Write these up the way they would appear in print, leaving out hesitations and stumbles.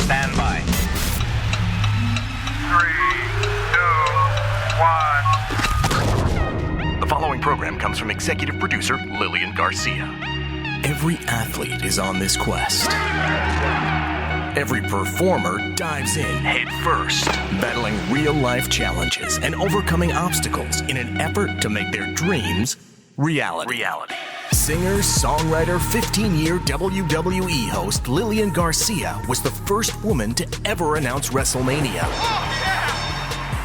Stand by. 3, 2, 1. The following program comes from executive producer Lilian Garcia. Every athlete is on this quest. Every performer dives in head first, battling real-life challenges and overcoming obstacles in an effort to make their dreams reality. Singer, songwriter, 15-year WWE host Lilian Garcia was the first woman to ever announce WrestleMania.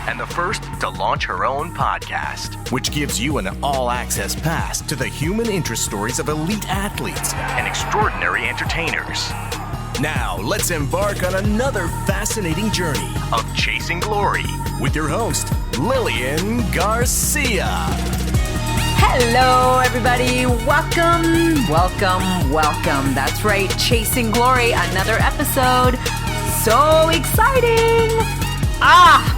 And the first to launch her own podcast, which gives you an all-access pass to the human interest stories of elite athletes and extraordinary entertainers. Now, let's embark on another fascinating journey of chasing glory with your host, Lilian Garcia. Hello, everybody. Welcome. That's right, Chasing Glory, another episode. So exciting.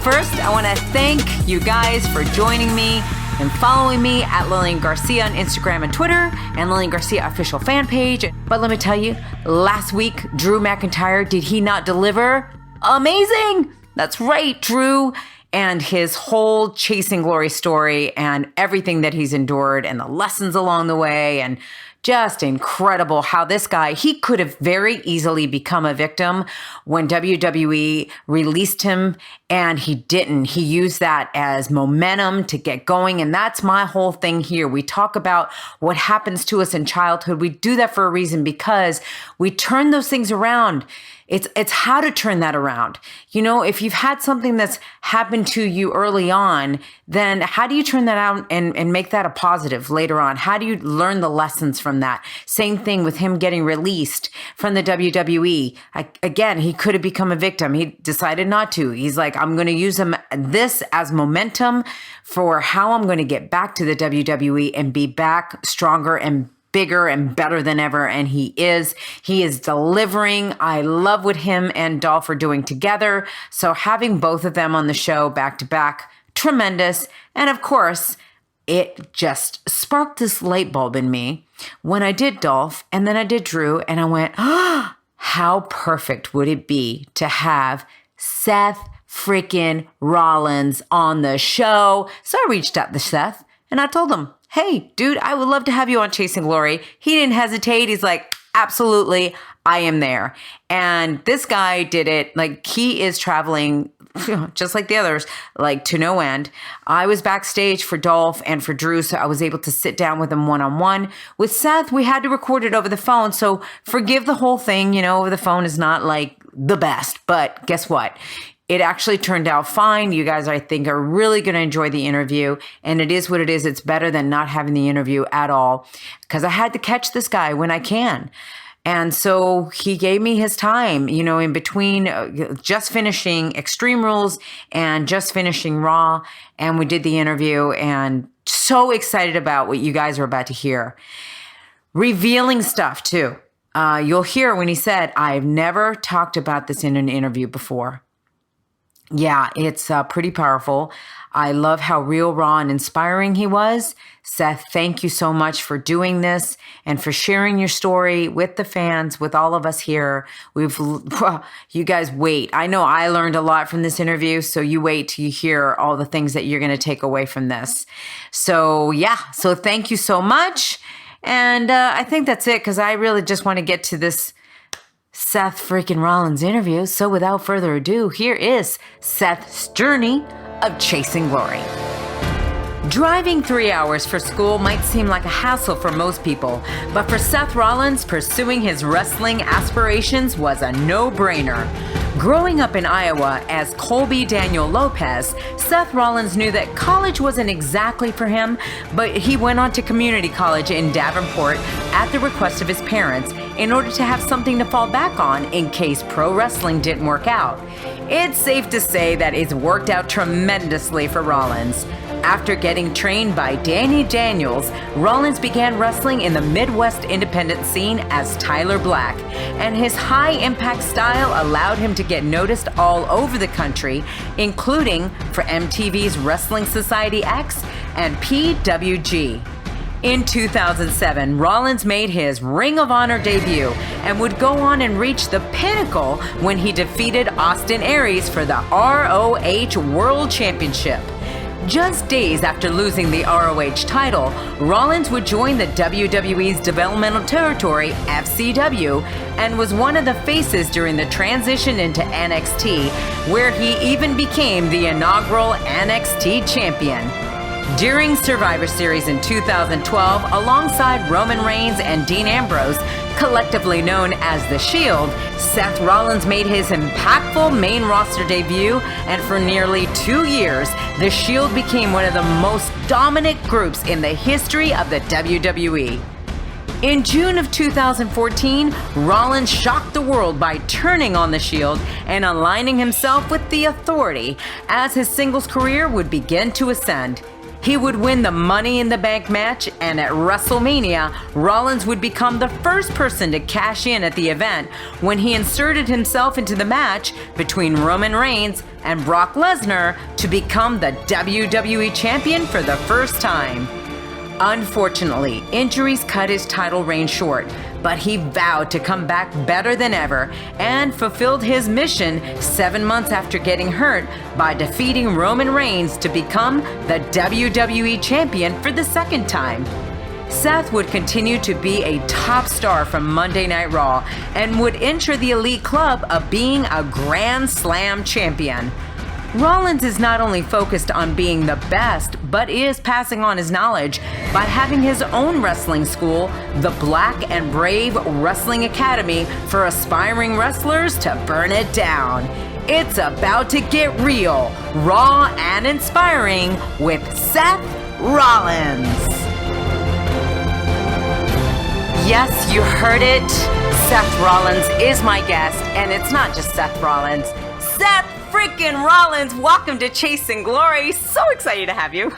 First, I want to thank you guys for joining me and following me at Lilian Garcia on Instagram and Twitter and Lilian Garcia official fan page. But let me tell you, last week, Drew McIntyre, did he not deliver? Amazing! That's right, Drew and his whole Chasing Glory story and everything that he's endured and the lessons along the way, and just incredible how this guy, he could have very easily become a victim when WWE released him, and he didn't. He used that as momentum to get going, and that's my whole thing here. We talk about what happens to us in childhood. We do that for a reason, because we turn those things around. It's how to turn that around. You know, if you've had something that's happened to you early on, then how do you turn that out and make that a positive later on? How do you learn the lessons from that? Same thing with him getting released from the WWE. Again, he could have become a victim. He decided not to. He's like, I'm going to use this as momentum for how I'm going to get back to the WWE and be back stronger and bigger and better than ever. And he is delivering. I love what him and Dolph are doing together. So having both of them on the show back to back, tremendous. And of course, it just sparked this light bulb in me when I did Dolph and then I did Drew, and I went, how perfect would it be to have Seth freaking Rollins on the show? So I reached out to Seth and I told him, hey, dude, I would love to have you on Chasing Glory. He didn't hesitate. He's like, absolutely, I am there. And this guy did it. Like, he is traveling just like the others, like to no end. I was backstage for Dolph and for Drew, so I was able to sit down with him one-on-one. With Seth, we had to record it over the phone, so forgive the whole thing. You know, over the phone is not like the best, but guess what? It actually turned out fine. You guys, I think, are really going to enjoy the interview. And it is what it is. It's better than not having the interview at all, because I had to catch this guy when I can. And so he gave me his time, you know, in between just finishing Extreme Rules and just finishing Raw. And we did the interview, and so excited about what you guys are about to hear. Revealing stuff, too. You'll hear when he said, I've never talked about this in an interview before. Yeah, it's pretty powerful. I love how real, raw, and inspiring he was. Seth, thank you so much for doing this and for sharing your story with the fans, with all of us here. You guys wait. I know I learned a lot from this interview, so you wait till you hear all the things that you're going to take away from this. So thank you so much. And I think that's it, because I really just want to get to this Seth freaking Rollins interview. So without further ado, here is Seth's journey of chasing glory. Driving 3 hours for school might seem like a hassle for most people, but for Seth Rollins, pursuing his wrestling aspirations was a no-brainer. Growing up in Iowa as Colby Daniel Lopez, Seth Rollins knew that college wasn't exactly for him, but he went on to community college in Davenport at the request of his parents in order to have something to fall back on in case pro wrestling didn't work out. It's safe to say that it's worked out tremendously for Rollins. After getting trained by Danny Daniels, Rollins began wrestling in the Midwest independent scene as Tyler Black, and his high-impact style allowed him to get noticed all over the country, including for MTV's Wrestling Society X and PWG. In 2007, Rollins made his Ring of Honor debut and would go on and reach the pinnacle when he defeated Austin Aries for the ROH World Championship. Just days after losing the ROH title, Rollins would join the WWE's developmental territory, FCW, and was one of the faces during the transition into NXT, where he even became the inaugural NXT champion. During Survivor Series in 2012, alongside Roman Reigns and Dean Ambrose, collectively known as The Shield, Seth Rollins made his impactful main roster debut, and for nearly 2 years, The Shield became one of the most dominant groups in the history of the WWE. In June of 2014, Rollins shocked the world by turning on The Shield and aligning himself with the Authority as his singles career would begin to ascend. He would win the Money in the Bank match, and at WrestleMania, Rollins would become the first person to cash in at the event when he inserted himself into the match between Roman Reigns and Brock Lesnar to become the WWE Champion for the first time. Unfortunately, injuries cut his title reign short, but he vowed to come back better than ever and fulfilled his mission 7 months after getting hurt by defeating Roman Reigns to become the WWE Champion for the second time. Seth would continue to be a top star from Monday Night Raw and would enter the elite club of being a Grand Slam champion. Rollins is not only focused on being the best, but is passing on his knowledge by having his own wrestling school, the Black and Brave Wrestling Academy for aspiring wrestlers to burn it down. It's about to get real, raw, and inspiring with Seth Rollins. Yes, you heard it. Seth Rollins is my guest, and it's not just Seth Rollins. Seth freaking Rollins, welcome to Chasing Glory. So excited to have you.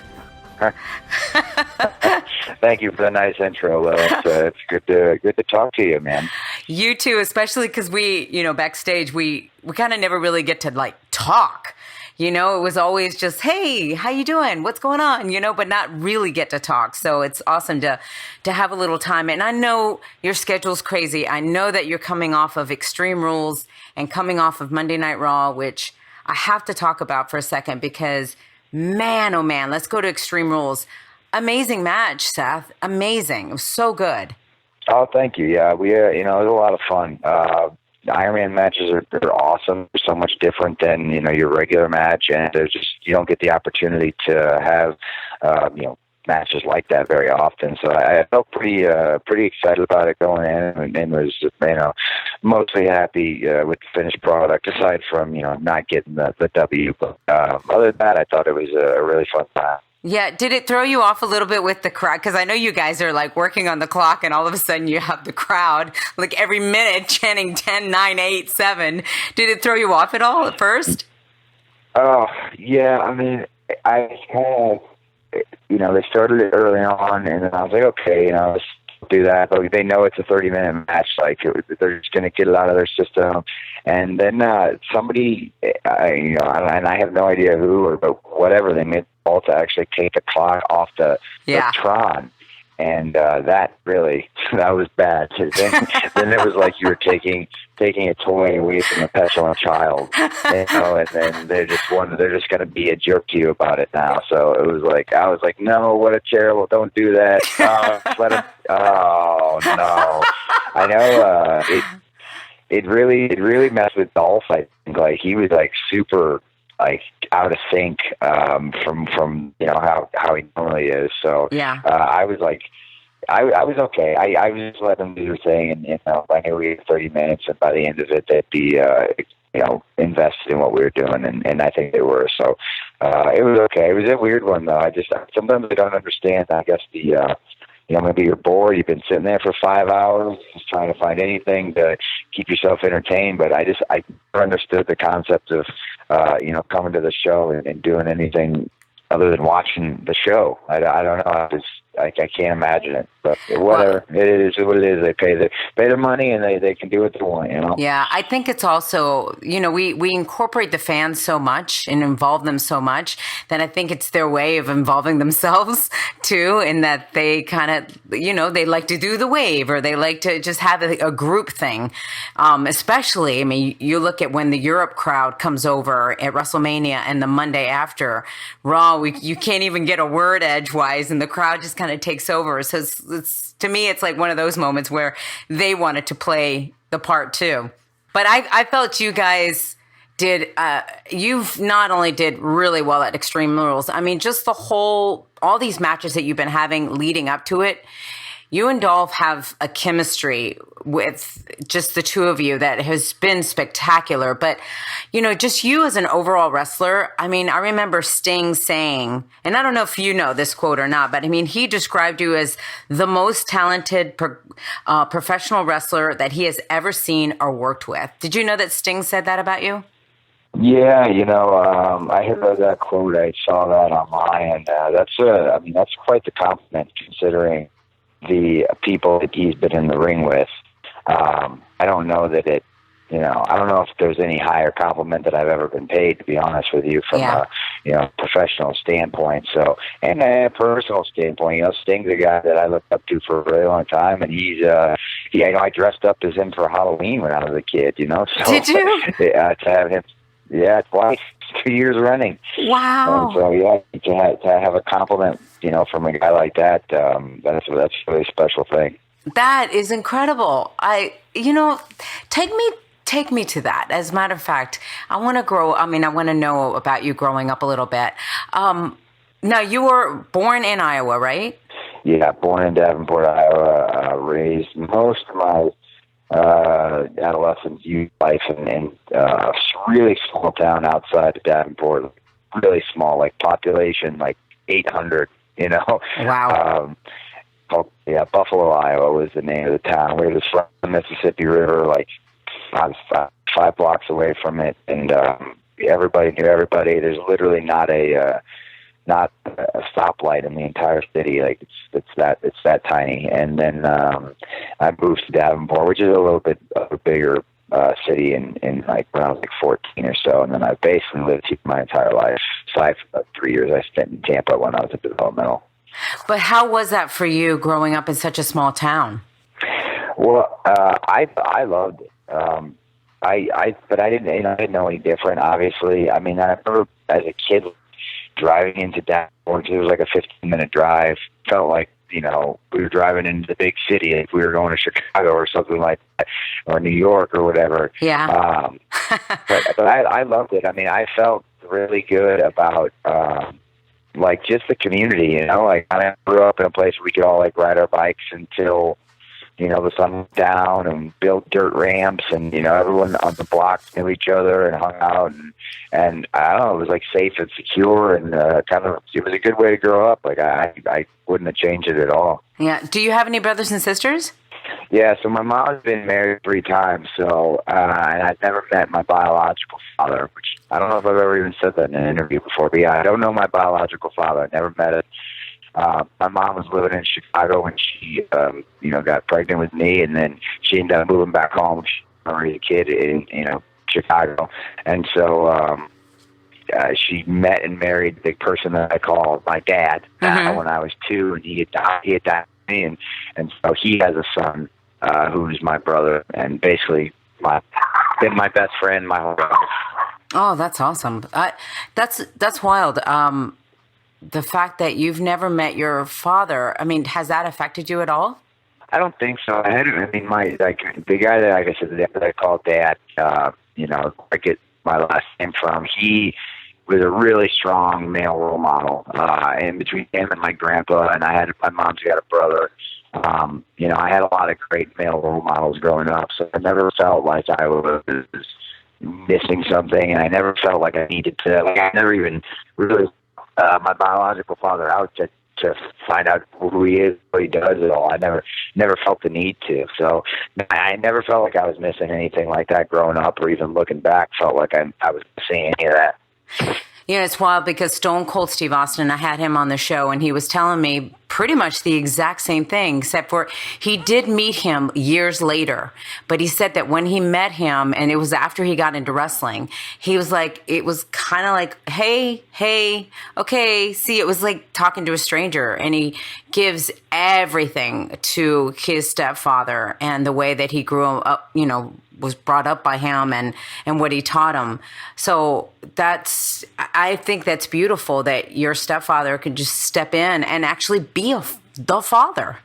Thank you for the nice intro, Lil. It's good to talk to you, man. You too, especially because we, backstage, we kind of never really get to talk. It was always just, hey, how you doing? What's going on? But not really get to talk. So it's awesome to have a little time. And I know your schedule's crazy. I know that you're coming off of Extreme Rules and coming off of Monday Night Raw, which I have to talk about for a second because, man, oh man, let's go to Extreme Rules. Amazing match, Seth. Amazing. It was so good. Oh, thank you. Yeah, it was a lot of fun. Iron Man matches are awesome. They're so much different than, your regular match, and there's just, you don't get the opportunity to have, matches like that very often. So I felt pretty excited about it going in, and was, mostly happy with the finished product, aside from, not getting the W. But other than that, I thought it was a really fun time. Yeah. Did it throw you off a little bit with the crowd? Because I know you guys are working on the clock, and all of a sudden you have the crowd every minute chanting 10, 9, 8, 7. Did it throw you off at all at first? Oh, yeah. I mean, I had, they started it early on, and then I was like, okay, let's do that. But they know it's a 30-minute match. They're just going to get it out of their system. And then somebody, and I have no idea who but whatever, they made the call to actually take the clock off the Tron. And that was bad. Then it was like you were taking a toy away from a petulant child, and then they're just going to be a jerk to you about it now. So it was I was like, no, what a terrible! Don't do that. Let him. Oh no! I know. It really messed with Dolph. I think he was super out of sync from how he normally is. So yeah. I was I was okay. I was just letting them do their thing, and I knew we had 30 minutes, and by the end of it, they'd be invested in what we were doing, and I think they were. So it was okay. It was a weird one though. Sometimes I don't understand. I guess maybe you're bored. You've been sitting there for 5 hours, just trying to find anything to keep yourself entertained. But I never understood the concept of coming to the show and doing anything other than watching the show. I don't know. I can't imagine it. But whatever, it is what it is. They pay the money, and they can do what they want, you know. Yeah, I think it's also, you know, we incorporate the fans so much and involve them so much that I think it's their way of involving themselves too, in that they kind of, you know, they like to do the wave, or they like to just have a group thing. Especially, I mean, you look at when the Europe crowd comes over at WrestleMania and the Monday after Raw, you can't even get a word edgewise, and the crowd just kind of takes over. So it's to me, it's like one of those moments where they wanted to play the part too. But I felt you guys did, you've not only did really well at Extreme Rules, I mean, just all these matches that you've been having leading up to it, you and Dolph have a chemistry with just the two of you that has been spectacular. But, you know, just you as an overall wrestler, I mean, I remember Sting saying, and I don't know if you know this quote or not, but I mean, he described you as the most talented professional wrestler that he has ever seen or worked with. Did you know that Sting said that about you? Yeah, you know, I heard that quote. I saw that online, and that's quite the compliment considering the people that he's been in the ring with. I don't know that I don't know if there's any higher compliment that I've ever been paid, to be honest with you, from a professional standpoint. So, and a personal standpoint, you know, Sting's a guy that I looked up to for a very long time, and I dressed up as him for Halloween when I was a kid, you know. So, did you? To have him, twice, 2 years running. Wow. And so, to have a compliment, you know, from a guy like that, that's a really special thing. That is incredible. Take me to that. As a matter of fact, I want to know about you growing up a little bit. Now, you were born in Iowa, right? Yeah, born in Davenport, Iowa. Raised most of my adolescence, youth life in a really small town outside of Davenport. Really small, like population, like 800, you know. Wow. Buffalo, Iowa was the name of the town. We was from the Mississippi River, like five blocks away from it, and everybody knew everybody. There's literally not a stoplight in the entire city. Like it's that tiny. And then I moved to Davenport, which is a little bit of a bigger city in like when I was like 14 or so, and then I basically lived here my entire life. 3 years I spent in Tampa when I was at developmental. But how was that for you growing up in such a small town? Well, I loved it. But I didn't know any different. Obviously, I mean, I remember as a kid driving into Davenport. It was like a 15-minute drive. Felt like, you know, we were driving into the big city. If we were going to Chicago or something like that, or New York or whatever. Yeah. But I loved it. I mean, I felt really good about like just the community, you know. Like I grew up in a place where we could all like ride our bikes until, you know, the sun went down, and built dirt ramps, and, you know, everyone on the block knew each other and hung out, and I don't know, it was like safe and secure, and it was a good way to grow up. Like I wouldn't have changed it at all. Yeah. Do you have any brothers and sisters? Yeah, so my mom's been married 3 times, so and I've never met my biological father, which I don't know if I've ever even said that in an interview before, but yeah, I don't know my biological father. I never met it. My mom was living in Chicago when she, you know, got pregnant with me, and then she ended up moving back home. She was a kid in, you know, Chicago, and so she met and married the person that I call my dad when I was 2, and he had died with me, and so he has a son who's my brother, and basically been my best friend my whole life. Oh, that's awesome. That's wild. The fact that you've never met your father, I mean, has that affected you at all? I don't think so. The guy that, like I said, that I call Dad, you know, I get my last name from, he was a really strong male role model. And between him and my grandpa, and my mom's got a brother, you know, I had a lot of great male role models growing up, so I never felt like I was missing something, and I never felt like I needed to, like I never even really my biological father out to find out who he is, what he does at all. I never felt the need to. So I never felt like I was missing anything like that growing up, or even looking back, felt like I was missing any of that. You know, it's wild because Stone Cold Steve Austin, I had him on the show and he was telling me pretty much the exact same thing, except for he did meet him years later. But he said that when he met him, and it was after he got into wrestling, he was like, it was kind of like, hey, okay. See, it was like talking to a stranger. And he gives everything to his stepfather and the way that he grew up, you know, was brought up by him and what he taught him. So I think that's beautiful that your stepfather could just step in and actually be the father.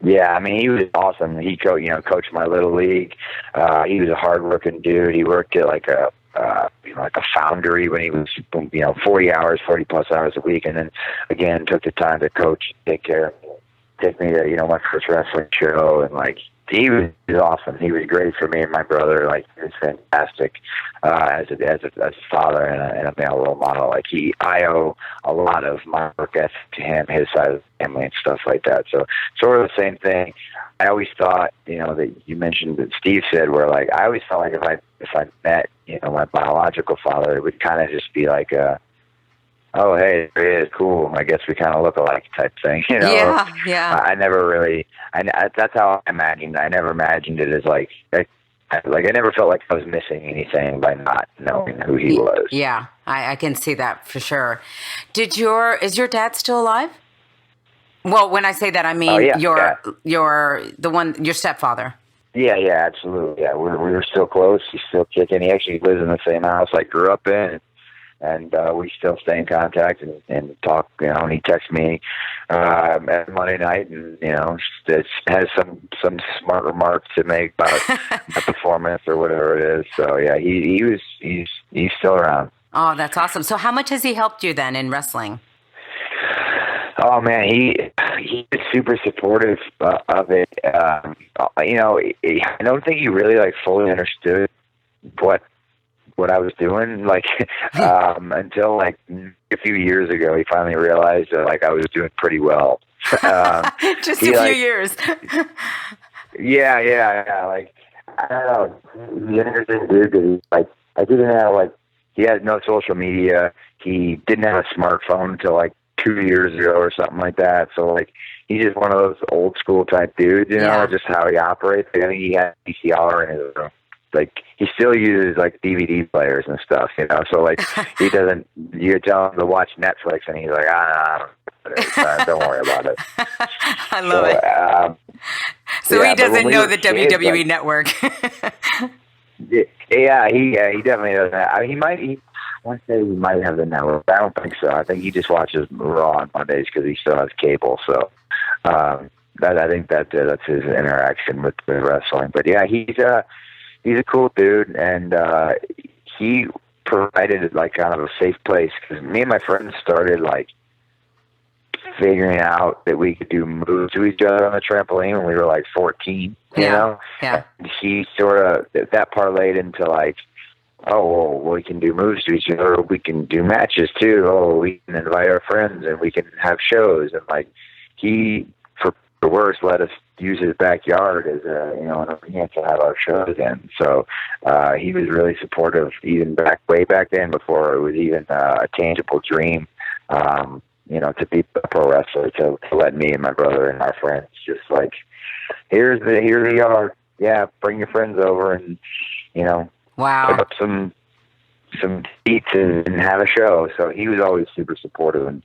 Yeah, I mean, he was awesome. He coached my little league. He was a hardworking dude. He worked at like a foundry when he was 40 plus hours a week, and then again took the time to coach, take me to my first wrestling show, and like he was awesome. He was great for me and my brother. Like, he was fantastic as a father and a male role model. Like, I owe a lot of my work ethic to him, his side of the family and stuff like that. So sort of the same thing. I always thought, that you mentioned that Steve said, where like I always felt like if I met my biological father, it would kind of just be like oh, hey, there he is, cool, I guess we kind of look alike type thing, Yeah. I never really, that's how I imagined. I never imagined it as like I never felt like I was missing anything by not knowing who he was. Yeah, I can see that for sure. Is your dad still alive? Well, when I say that, I mean your stepfather. Yeah, absolutely. Yeah, we're still close. He's still kicking. He actually lives in the same house I grew up in. And we still stay in contact and talk, and he texts me every Monday night, and, it has some smart remarks to make about the performance or whatever it is. So, yeah, he's still around. Oh, that's awesome. So how much has he helped you then in wrestling? Oh, man, he is super supportive of it. I don't think he really, like, fully understood what I was doing, like, until like a few years ago, he finally realized that like I was doing pretty well. Just a few years. Yeah. Like, I don't know. The interesting dude, like, I didn't have he had no social media. He didn't have a smartphone until like 2 years ago or something like that. So like, he's just one of those old school type dudes, just how he operates. I think he had VCR in his room. Like, he still uses like DVD players and stuff, so like he doesn't, you tell him to watch Netflix and he's like, don't worry about it. I love it. So he doesn't know the WWE network. Yeah, he definitely doesn't. I want to say he might have the network. I don't think so. I think he just watches Raw on Mondays because he still has cable. So I think that's his interaction with wrestling. But yeah, he's a cool dude, and he provided like kind of a safe place, because me and my friends started like figuring out that we could do moves to each other on the trampoline when we were like 14, you know? Yeah. And he sort of, that parlayed into like, oh, well, we can do moves to each other. We can do matches too. Oh, we can invite our friends and we can have shows. And like, he, for worse, let us use his backyard as an arena to have our shows in. So he was really supportive, even way back then, before it was even a tangible dream, to be a pro wrestler, to let me and my brother and our friends just like, here we are. Yeah, bring your friends over and, wow, put up some seats and have a show. So he was always super supportive and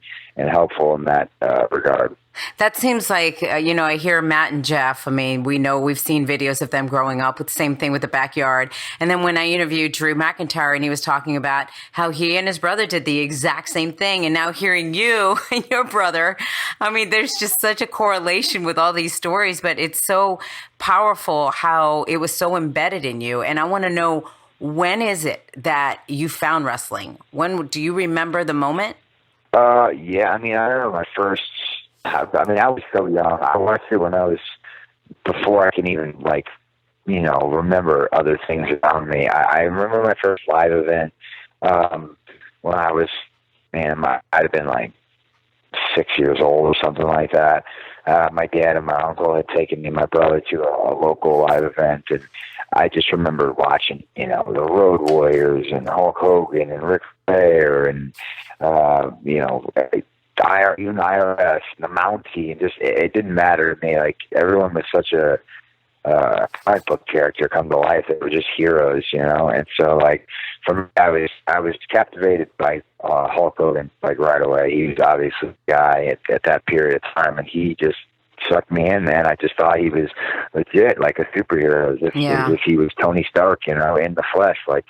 helpful in that regard. That seems like, I hear Matt and Jeff. I mean, we've seen videos of them growing up with the same thing with the backyard. And then when I interviewed Drew McIntyre and he was talking about how he and his brother did the exact same thing. And now hearing you and your brother, I mean, there's just such a correlation with all these stories, but it's so powerful how it was so embedded in you. And I want to know, when is it that you found wrestling? Do you remember the moment? Yeah, I mean, I don't know, I was so young. I watched it when I was, before I can even, remember other things around me. I remember my first live event when I was, I'd have been like 6 years old or something like that. my dad and my uncle had taken me and my brother to a local live event, and I just remember watching, the Road Warriors and Hulk Hogan and Ric Flair and, IRS, the Mountie, and just, it didn't matter to me. Like, everyone was such a comic book character come to life. They were just heroes, and so, like, for me, I was captivated by Hulk Hogan, like, right away. He was obviously the guy at that period of time, and he just sucked me in, man. I just thought he was legit, like a superhero, as if he was Tony Stark, in the flesh. Like,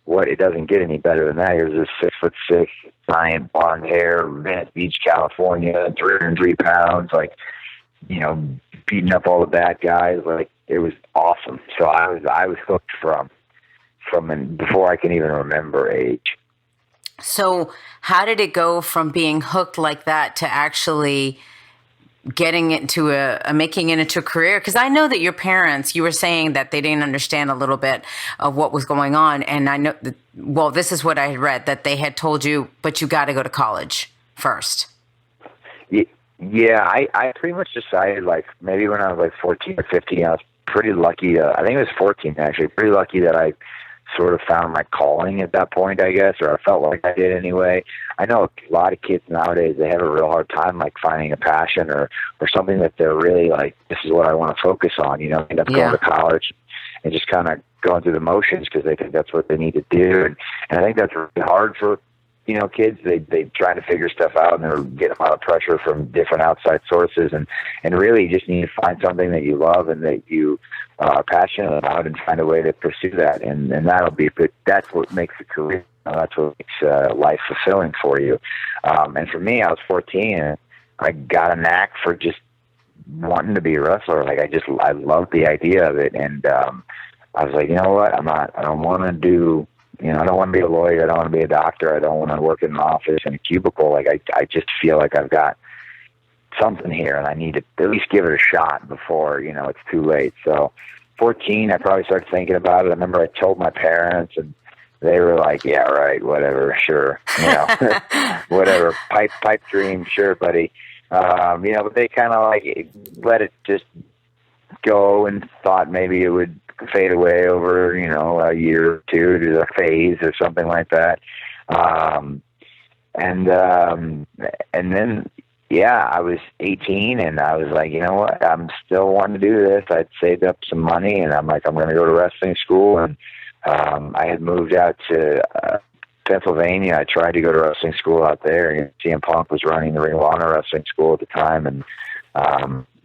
what? It doesn't get any better than that. He was this 6'6", giant blonde hair, Venice Beach, California, 303 pounds, like, beating up all the bad guys. Like, it was awesome. So I was hooked from before I can even remember age. So how did it go from being hooked like that to actually getting into making it into a career? Because I know that your parents, you were saying that they didn't understand a little bit of what was going on. And I know, this is what I had read, that they had told you, but you got to go to college first. Yeah, I pretty much decided, like, maybe when I was like 14 or 15, I was pretty lucky. I think it was 14, actually, pretty lucky that I sort of found my calling at that point, I guess, or I felt like I did anyway. I know a lot of kids nowadays, they have a real hard time, like, finding a passion or something that they're really like, this is what I want to focus on, end up going to college and just kind of going through the motions because they think that's what they need to do. And I think that's really hard for, kids. They try to figure stuff out, and they're getting a lot of pressure from different outside sources, and really you just need to find something that you love and that you are passionate about, and find a way to pursue that, and that's what makes a career. That's what makes life fulfilling for you. And for me, I was 14, and I got a knack for just wanting to be a wrestler. Like, I loved the idea of it, and I was like, you know what? I don't want to do. I don't want to be a lawyer. I don't want to be a doctor. I don't want to work in an office in a cubicle. Like, I just feel like I've got something here, and I need to at least give it a shot before, it's too late. So 14, I probably started thinking about it. I remember I told my parents, and they were like, yeah, right, whatever, sure. Whatever, pipe dream, sure, buddy. But they kind of like let it just go and thought maybe it would fade away over, a year or two to a phase or something like that. And then, I was 18, and I was like, you know what, I'm still wanting to do this. I'd saved up some money, and I'm like, I'm going to go to wrestling school. And I had moved out to Pennsylvania. I tried to go to wrestling school out there, and CM Punk was running the Ring of Honor wrestling school at the time, and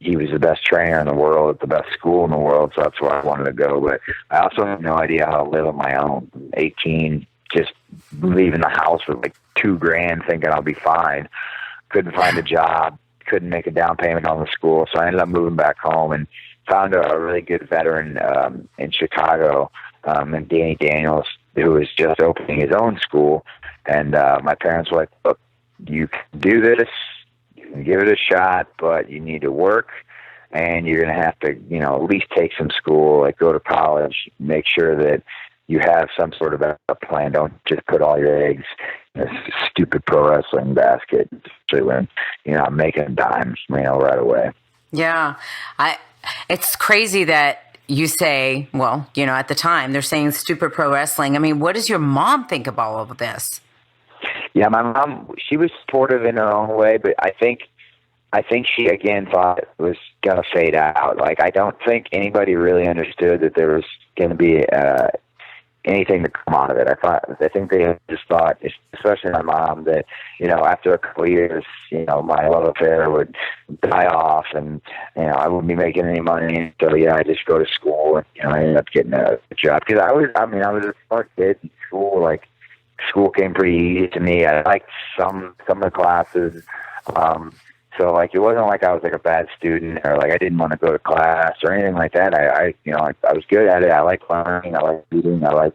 he was the best trainer in the world at the best school in the world, so that's where I wanted to go. But I also had no idea how to live on my own. 18, just leaving the house with like $2,000, thinking I'll be fine. Couldn't find a job, couldn't make a down payment on the school, so I ended up moving back home and found a really good veteran in Chicago, and Danny Daniels, who was just opening his own school. And my parents were like, look, you can do this. Give it a shot, but you need to work, and you're going to have to, at least take some school, like go to college, make sure that you have some sort of a plan. Don't just put all your eggs in a stupid pro wrestling basket, especially when, I'm making dimes, right away. Yeah. It's crazy that you say, well, at the time they're saying stupid pro wrestling. I mean, what does your mom think of all of this? Yeah, my mom, she was supportive in her own way, but I think she, again, thought it was going to fade out. Like, I don't think anybody really understood that there was going to be anything to come out of it. I think they just thought, especially my mom, that, after a couple of years, my love affair would die off, and, I wouldn't be making any money. So, I just go to school, and, I ended up getting a job. Because I was a smart kid in school. Like, school came pretty easy to me. I liked some of the classes. So, like, it wasn't like I was like a bad student or like I didn't want to go to class or anything like that. I was good at it. I like learning. I like reading. I like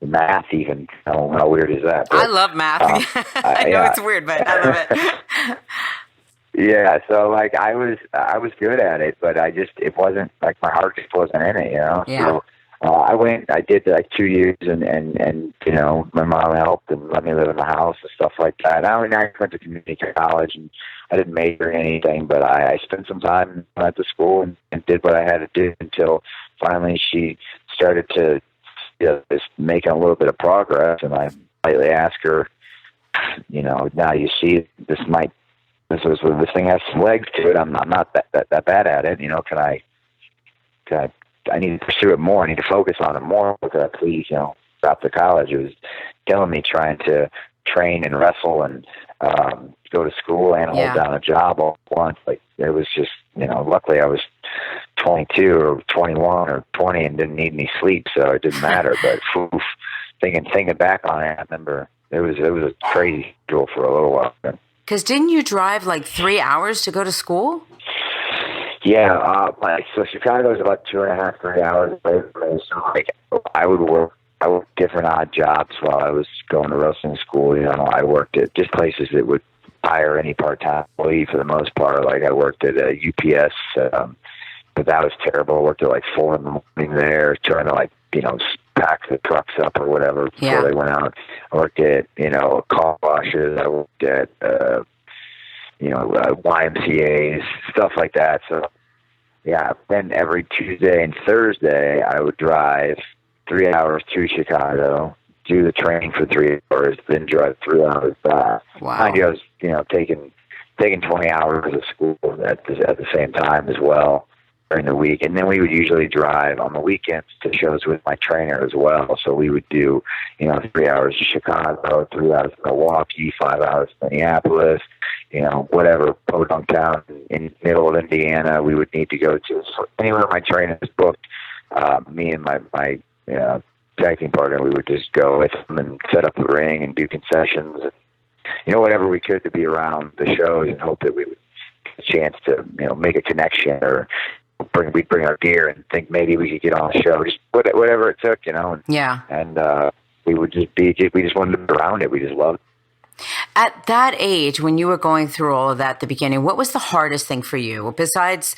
math even. How weird is that? But, I love math. I know it's weird, but I love it. Yeah, so like I was good at it, but it wasn't like my heart just wasn't in it, Yeah. So I did like 2 years and you know, my mom helped and let me live in the house and stuff like that. I went to community college and I didn't major in anything, but I spent some time at the school and did what I had to do until finally she started to, you know, just making a little bit of progress. And I politely asked her, you know, now you see this thing has some legs to it. I'm not that bad at it. You know, I need to pursue it more. I need to focus on it more. Could I please, you know, stop the college? It was killing me trying to train and wrestle and go to school and hold down a job all at once. Like, it was just, you know, luckily I was 22 or 21 or 20 and didn't need any sleep, so it didn't matter. But thinking back on it, I remember it was a crazy schedule for a little while. Because didn't you drive like 3 hours to go to school? Yeah, so Chicago is about 2.5, 3 hours away from me. So like, I worked different odd jobs while I was going to wrestling school. You know, I worked at just places that would hire any part-time employee for the most part. Like, I worked at a UPS, but that was terrible. I worked at like 4 in the morning there, trying to, like, you know, pack the trucks up or whatever before they went out. I worked at, you know, car washes. I worked at, you know, YMCAs, stuff like that. So, yeah, then every Tuesday and Thursday, I would drive 3 hours to Chicago, do the training for 3 hours, then drive 3 hours back. Wow. Mind you, I was, you know, taking 20 hours of school at the same time as well during the week. And then we would usually drive on the weekends to shows with my trainer as well. So we would do, you know, 3 hours to Chicago, 3 hours to Milwaukee, 5 hours to Minneapolis, you know, whatever podunk town in middle of Indiana we would need to go to. So anywhere my trainer was booked, me and my tag team partner, we would just go with them and set up the ring and do concessions and, you know, whatever we could to be around the shows and hope that we would get a chance to, you know, make a connection or we'd bring our gear and think maybe we could get on a show, just whatever it took, you know. And we just wanted to be around it. We just loved it. At that age, when you were going through all of that at the beginning, what was the hardest thing for you? Besides,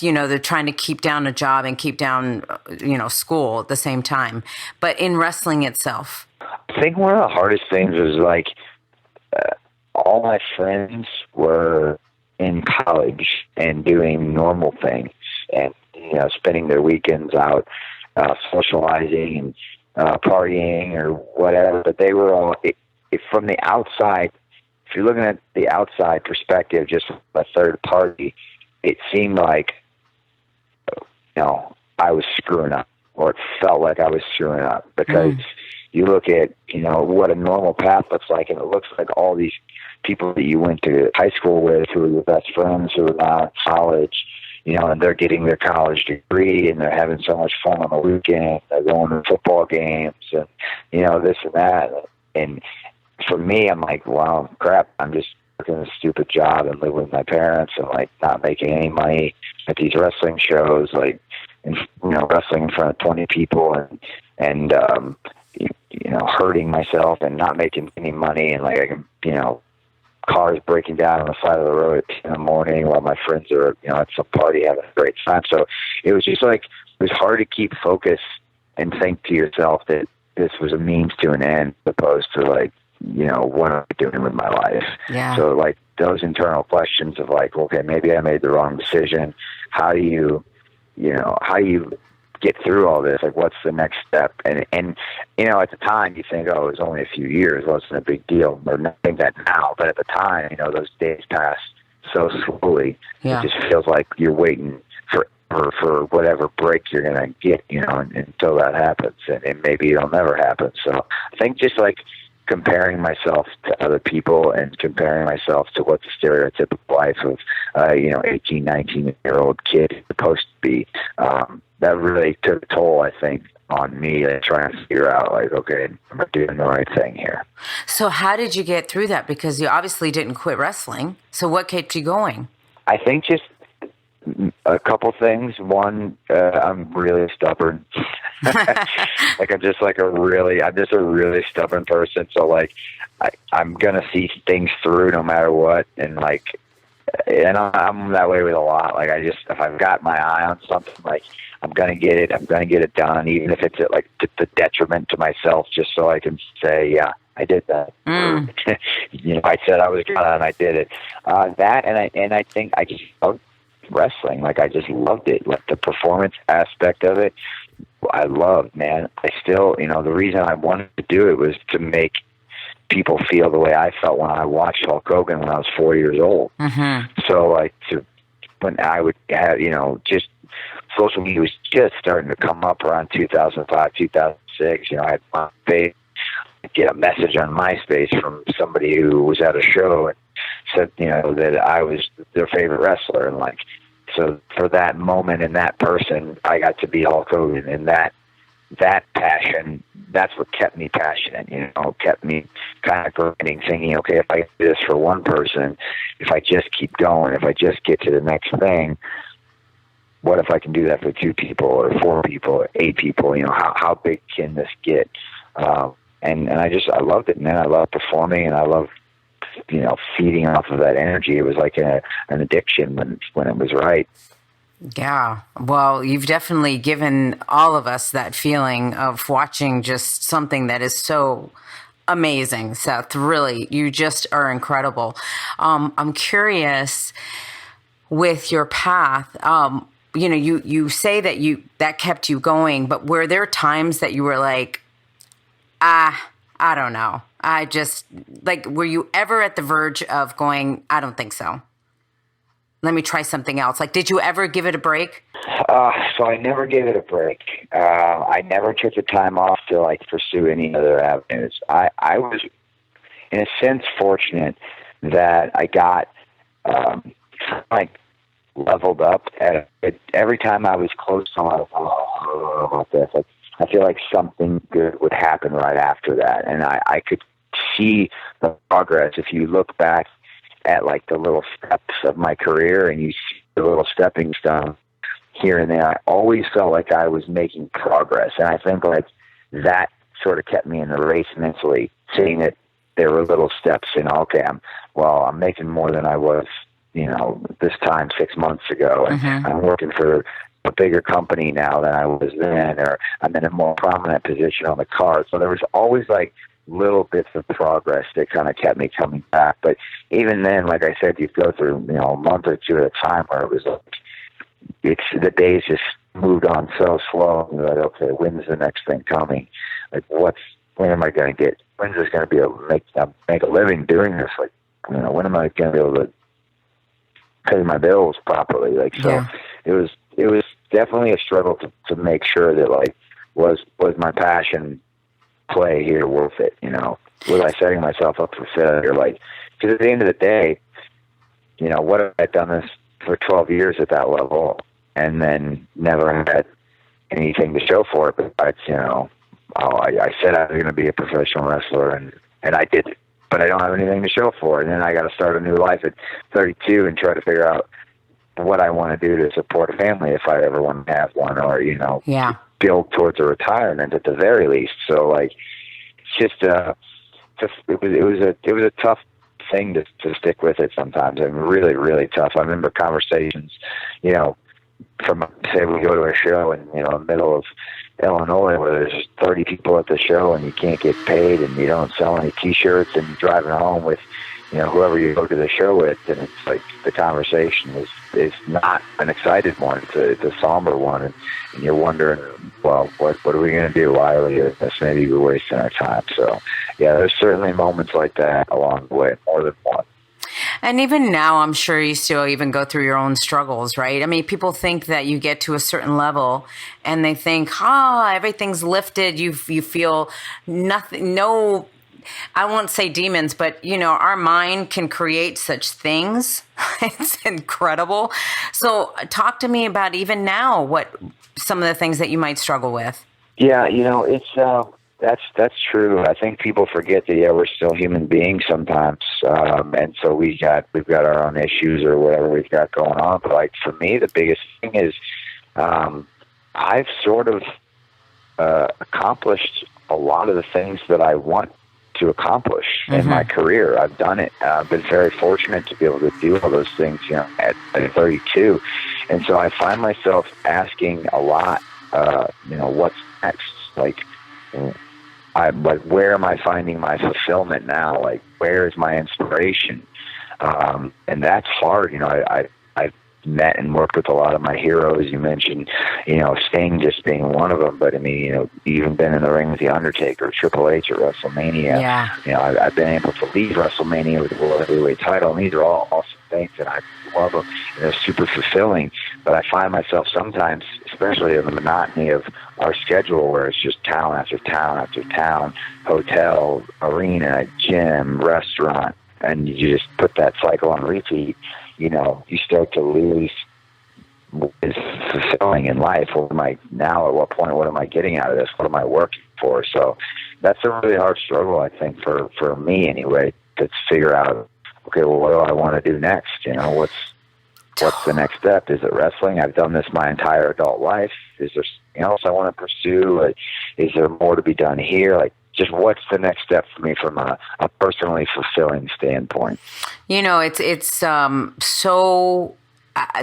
you know, they're trying to keep down a job and keep down, you know, school at the same time, but in wrestling itself? I think one of the hardest things was, like, all my friends were in college and doing normal things and, you know, spending their weekends out socializing and partying or whatever, but they were all... from the outside, if you're looking at the outside perspective, just from a third party, it seemed like, you know, I was screwing up, or it felt like I was screwing up, because you look at, you know, what a normal path looks like, and it looks like all these people that you went to high school with who are your best friends who are now in college, you know, and they're getting their college degree and they're having so much fun on the weekend. They're going to football games and, you know, this and that. And for me, I'm like, wow, crap, I'm just working a stupid job and living with my parents and, like, not making any money at these wrestling shows, like, and, you know, wrestling in front of 20 people and you know, hurting myself and not making any money. And, like, I can, you know, cars breaking down on the side of the road at 10 in the morning while my friends are, you know, at some party having a great time. So it was just like, it was hard to keep focus and think to yourself that this was a means to an end, as opposed to, like, you know, what am I doing with my life? Yeah. So, like, those internal questions of, like, okay, maybe I made the wrong decision. How do you get through all this? Like, what's the next step? And you know, at the time you think, oh, it was only a few years, well, it's not a big deal. Or nothing that now, but at the time, you know, those days pass so slowly. Yeah. It just feels like you're waiting for whatever break you're gonna get, you know, until that happens, and maybe it'll never happen. So I think just, like, comparing myself to other people and comparing myself to what the stereotypical life of, you know, 18, 19-year-old kid is supposed to be, that really took a toll, I think, on me, like, trying to figure out, like, okay, am I doing the right thing here? So how did you get through that? Because you obviously didn't quit wrestling. So what kept you going? I think just a couple things. One, I'm really stubborn. Like, I'm just a really stubborn person. So, like, I'm gonna see things through no matter what, and, like, and I'm that way with a lot. Like, if I've got my eye on something, like, I'm going to get it. I'm going to get it done, even if it's at like the detriment to myself, just so I can say, yeah, I did that. You know, I said I was gonna, and I did it. That, and I think I just loved wrestling. Like, I just loved it. Like, the performance aspect of it, I loved, man. I still, you know, the reason I wanted to do it was to make people feel the way I felt when I watched Hulk Hogan when I was 4 years old. So, like, when I would have, you know, just social media was just starting to come up around 2005, 2006. You know, I had my face. Get a message on MySpace from somebody who was at a show and said, you know, that I was their favorite wrestler. And like, so for that moment and that person, I got to be Hulk Hogan, and that passion, that's what kept me passionate, you know, kept me kind of grinding, thinking, okay, if I do this for one person, if I just keep going, if I just get to the next thing, what if I can do that for 2 people or 4 people or 8 people? You know, how big can this get? And I loved it, man. I loved performing, and I loved, you know, feeding off of that energy. It was like an addiction when it was right. Yeah. Well, you've definitely given all of us that feeling of watching just something that is so amazing, Seth. Really, you just are incredible. I'm curious with your path. You know, you say that kept you going, but were there times that you were like, I don't know. I just, like, were you ever at the verge of going, I don't think so, let me try something else? Like, did you ever give it a break? So I never gave it a break. I never took the time off to, like, pursue any other avenues. I was, in a sense, fortunate that I got, like, leveled up at every time I was close to someone. I was, oh, about this. Like, I feel like something good would happen right after that. And I could see the progress. If you look back at, like, the little steps of my career and you see the little stepping stones here and there, I always felt like I was making progress. And I think, like, that sort of kept me in the race mentally, seeing that there were little steps in, okay, I'm making more than I was, you know, this time 6 months ago. And I'm working for a bigger company now than I was then, or I'm in a more prominent position on the card. So there was always, like, little bits of progress that kind of kept me coming back. But even then, like I said, you'd go through, you know, a month or two at a time where it was like, the days just moved on so slow. You're like, okay, when's the next thing coming? Like, when am I going to get, when's this going to be able to make a living doing this? Like, you know, when am I going to be able to pay my bills properly? Like, so it was definitely a struggle to make sure that, like, was my passion play here worth it? You know, was I setting myself up for failure? Like, because at the end of the day, you know, what if I'd done this for 12 years at that level and then never had anything to show for it besides, you know, I said I was going to be a professional wrestler and I did it, but I don't have anything to show for it. And then I got to start a new life at 32 and try to figure out what I want to do to support a family if I ever want to have one, or, you know, build towards a retirement at the very least. So, like, it's just it was a tough thing to stick with it sometimes. I mean, really, really tough. I remember conversations, you know, from, say, we go to a show in, you know, the middle of Illinois where there's 30 people at the show and you can't get paid and you don't sell any T-shirts, and you're driving home with, you know, whoever you go to the show with, and it's like the conversation is not an excited one. It's a somber one, and you're wondering, well, what are we going to do? Why are we doing this? Maybe we're wasting our time. So, yeah, there's certainly moments like that along the way, more than one. And even now, I'm sure you still even go through your own struggles, right? I mean, people think that you get to a certain level and they think, everything's lifted. You feel nothing, no, I won't say demons, but, you know, our mind can create such things. It's incredible. So talk to me about even now, what some of the things that you might struggle with. Yeah, you know, it's that's true. I think people forget that, we're still human beings sometimes, and so we've got our own issues or whatever we've got going on. But, like, for me, the biggest thing is I've sort of accomplished a lot of the things that I want to accomplish in my career. I've done it. I've been very fortunate to be able to do all those things, you know, at 32. And so I find myself asking a lot, what's next? Like, where am I finding my fulfillment now? Like, where is my inspiration? And that's hard. I've met and worked with a lot of my heroes. You mentioned, Sting just being one of them, but I mean, even been in the ring with The Undertaker, Triple H at WrestleMania. Yeah. I've been able to leave WrestleMania with the World Heavyweight title, and these are all awesome things, and I love them. And they're super fulfilling, but I find myself sometimes, especially in the monotony of our schedule, where it's just town after town after town, hotel, arena, gym, restaurant, and you just put that cycle on repeat. You start to lose what is fulfilling in life. What am I now? At what point? What am I getting out of this? What am I working for? So that's a really hard struggle, I think, for me anyway, to figure out, okay, well, what do I want to do next? What's the next step? Is it wrestling? I've done this my entire adult life. Is there something else I want to pursue? Like, is there more to be done here? Like, just what's the next step for me from a personally fulfilling standpoint? It's so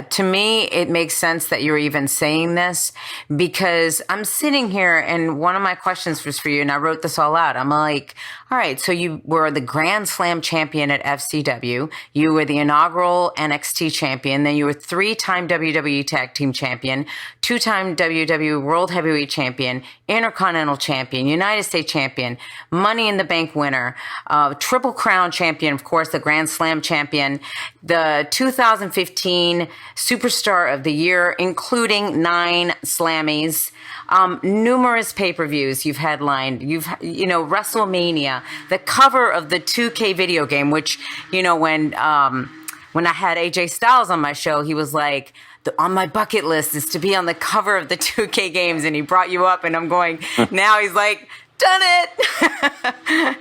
to me, it makes sense that you're even saying this, because I'm sitting here and one of my questions was for you, and I wrote this all out. I'm like, all right, so you were the Grand Slam champion at FCW. You were the inaugural NXT champion. Then you were 3-time WWE Tag Team champion, 2-time WWE World Heavyweight champion, Intercontinental champion, United States champion, Money in the Bank winner, Triple Crown champion, of course, the Grand Slam champion, the 2015 Superstar of the Year, including 9 Slammies, numerous pay-per-views you've headlined, WrestleMania, the cover of the 2K video game, which, when I had AJ Styles on my show, he was like, on my bucket list is to be on the cover of the 2K games, and he brought you up, and I'm going, now he's like, done it.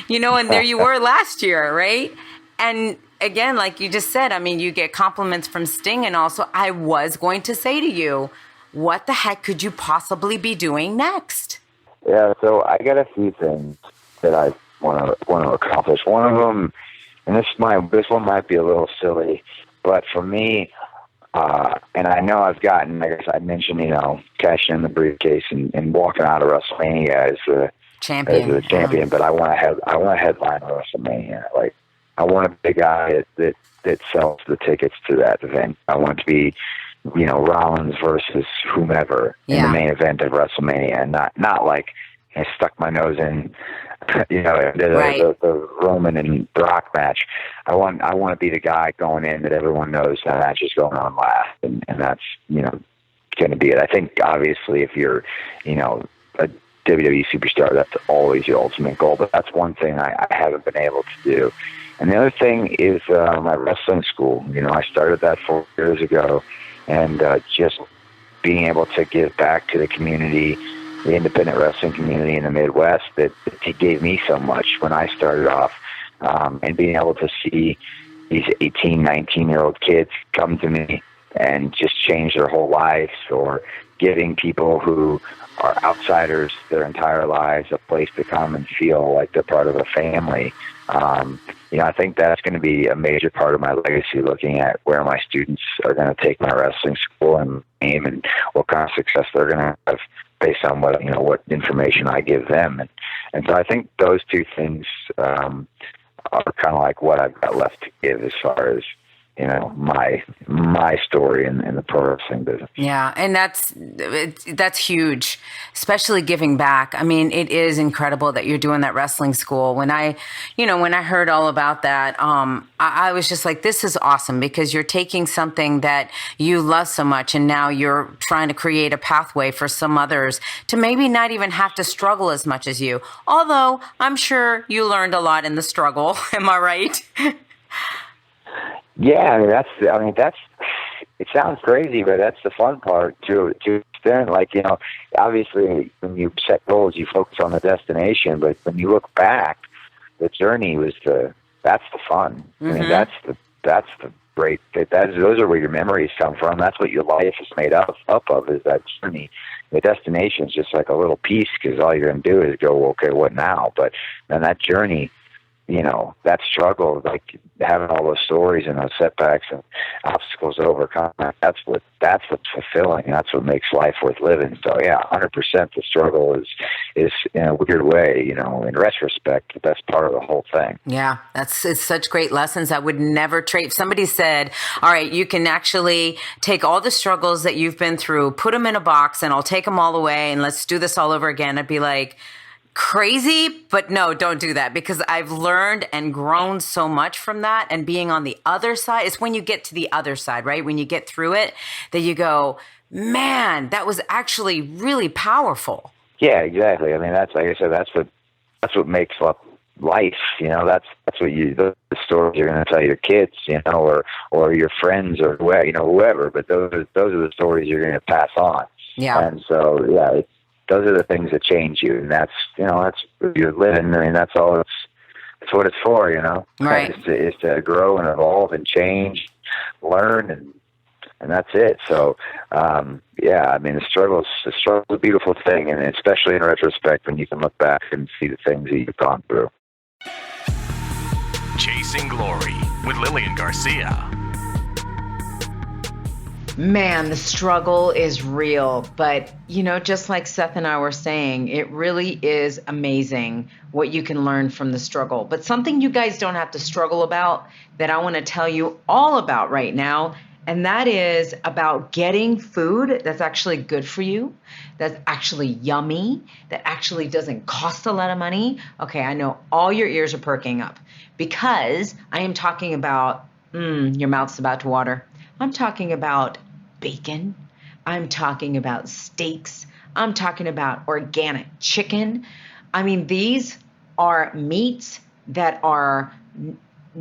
And there you were last year, right? And again, like you just said, I mean, you get compliments from Sting, and also I was going to say to you, what the heck could you possibly be doing next? Yeah, so I got a few things that I want to accomplish. One of them, and this one might be a little silly, but for me, and I know I've gotten, like I mentioned, cashing in the briefcase and walking out of WrestleMania as a champion, but I want to headline WrestleMania. Like, I want to be the guy that sells the tickets to that event. I want to be, Rollins versus whomever in the main event of WrestleMania, and not like I stuck my nose in, the Roman and Brock match. I want to be the guy going in that everyone knows that match is going on last, and that's going to be it. I think obviously if you're a WWE superstar, that's always your ultimate goal, but that's one thing I haven't been able to do. And the other thing is my wrestling school. I started that 4 years ago, and just being able to give back to the community, the independent wrestling community in the Midwest that gave me so much when I started off, and being able to see these 18, 19-year-old kids come to me and just change their whole lives, or giving people who are outsiders their entire lives a place to come and feel like they're part of a family. I think that's going to be a major part of my legacy, looking at where my students are going to take my wrestling school and aim, and what kind of success they're going to have based on what information I give them. And so I think those two things are kind of like what I've got left to give as far as my story in the pro wrestling business. Yeah, and that's huge, especially giving back. I mean, it is incredible that you're doing that wrestling school. When I heard all about that, I was just like, this is awesome, because you're taking something that you love so much, and now you're trying to create a pathway for some others to maybe not even have to struggle as much as you. Although I'm sure you learned a lot in the struggle. Am I right? Yeah, that's it sounds crazy, but that's the fun part to extent. Like, obviously when you set goals, you focus on the destination, but when you look back, the journey that's the fun. Mm-hmm. I mean, that's the great, those are where your memories come from. That's what your life is made up of is that journey. The destination is just like a little piece, because all you're going to do is go, okay, what now? But then that journey, that struggle, like having all those stories and those setbacks and obstacles to overcome, that's what's fulfilling. That's what makes life worth living. So yeah, 100% the struggle is in a weird way, in retrospect, the best part of the whole thing. Yeah, it's such great lessons. I would never trade. Somebody said, all right, you can actually take all the struggles that you've been through, put them in a box, and I'll take them all away, and let's do this all over again. I'd be like, crazy, but no, don't do that, because I've learned and grown so much from that. And being on the other side, it's when you get to the other side, right? When you get through it, that you go, man, that was actually really powerful. Yeah, exactly. I mean, that's, like I said, that's what makes up life. That's what the stories you're going to tell your kids, or your friends, or whoever. But those are the stories you're going to pass on. Yeah. And so, yeah, those are the things that change you, and that's what you're living. I mean, that's all. That's what it's for, Right. Is to grow and evolve and change, learn, and that's it. So, yeah, I mean, the struggle's a beautiful thing, and especially in retrospect, when you can look back and see the things that you've gone through. Chasing Glory with Lilian Garcia. Man, the struggle is real, but just like Seth and I were saying, it really is amazing what you can learn from the struggle. But something you guys don't have to struggle about that I want to tell you all about right now, and that is about getting food that's actually good for you, that's actually yummy, that actually doesn't cost a lot of money. Okay, I know all your ears are perking up, because I am talking about, your mouth's about to water. I'm talking about bacon. I'm talking about steaks. I'm talking about organic chicken. I mean, these are meats that are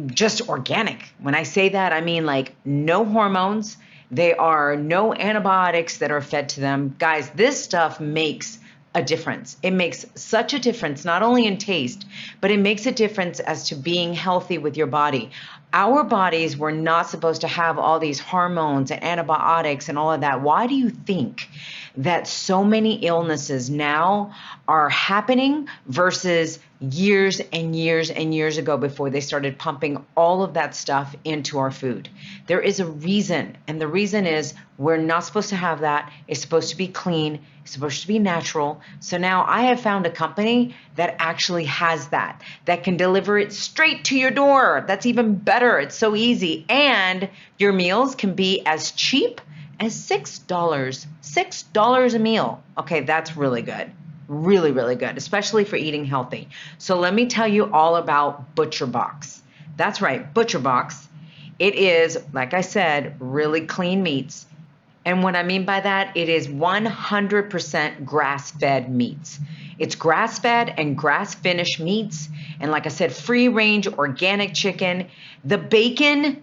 just organic. When I say that, I mean like no hormones. They are no antibiotics that are fed to them. Guys, this stuff makes a difference. It makes such a difference, not only in taste, but it makes a difference as to being healthy with your body. Our bodies were not supposed to have all these hormones and antibiotics and all of that. Why do you think that so many illnesses now are happening versus years and years and years ago before they started pumping all of that stuff into our food? There is a reason, and the reason is we're not supposed to have that. It's supposed to be clean. It's supposed to be natural. So now I have found a company that actually has that can deliver it straight to your door. That's even better. It's so easy. And your meals can be as cheap as $6 a meal. Okay, that's really good. Really, really good, especially for eating healthy. So let me tell you all about ButcherBox. That's right, ButcherBox. It is, like I said, really clean meats. And what I mean by that, it is 100% grass-fed meats. It's grass-fed and grass-finished meats. And like I said, free-range organic chicken. The bacon,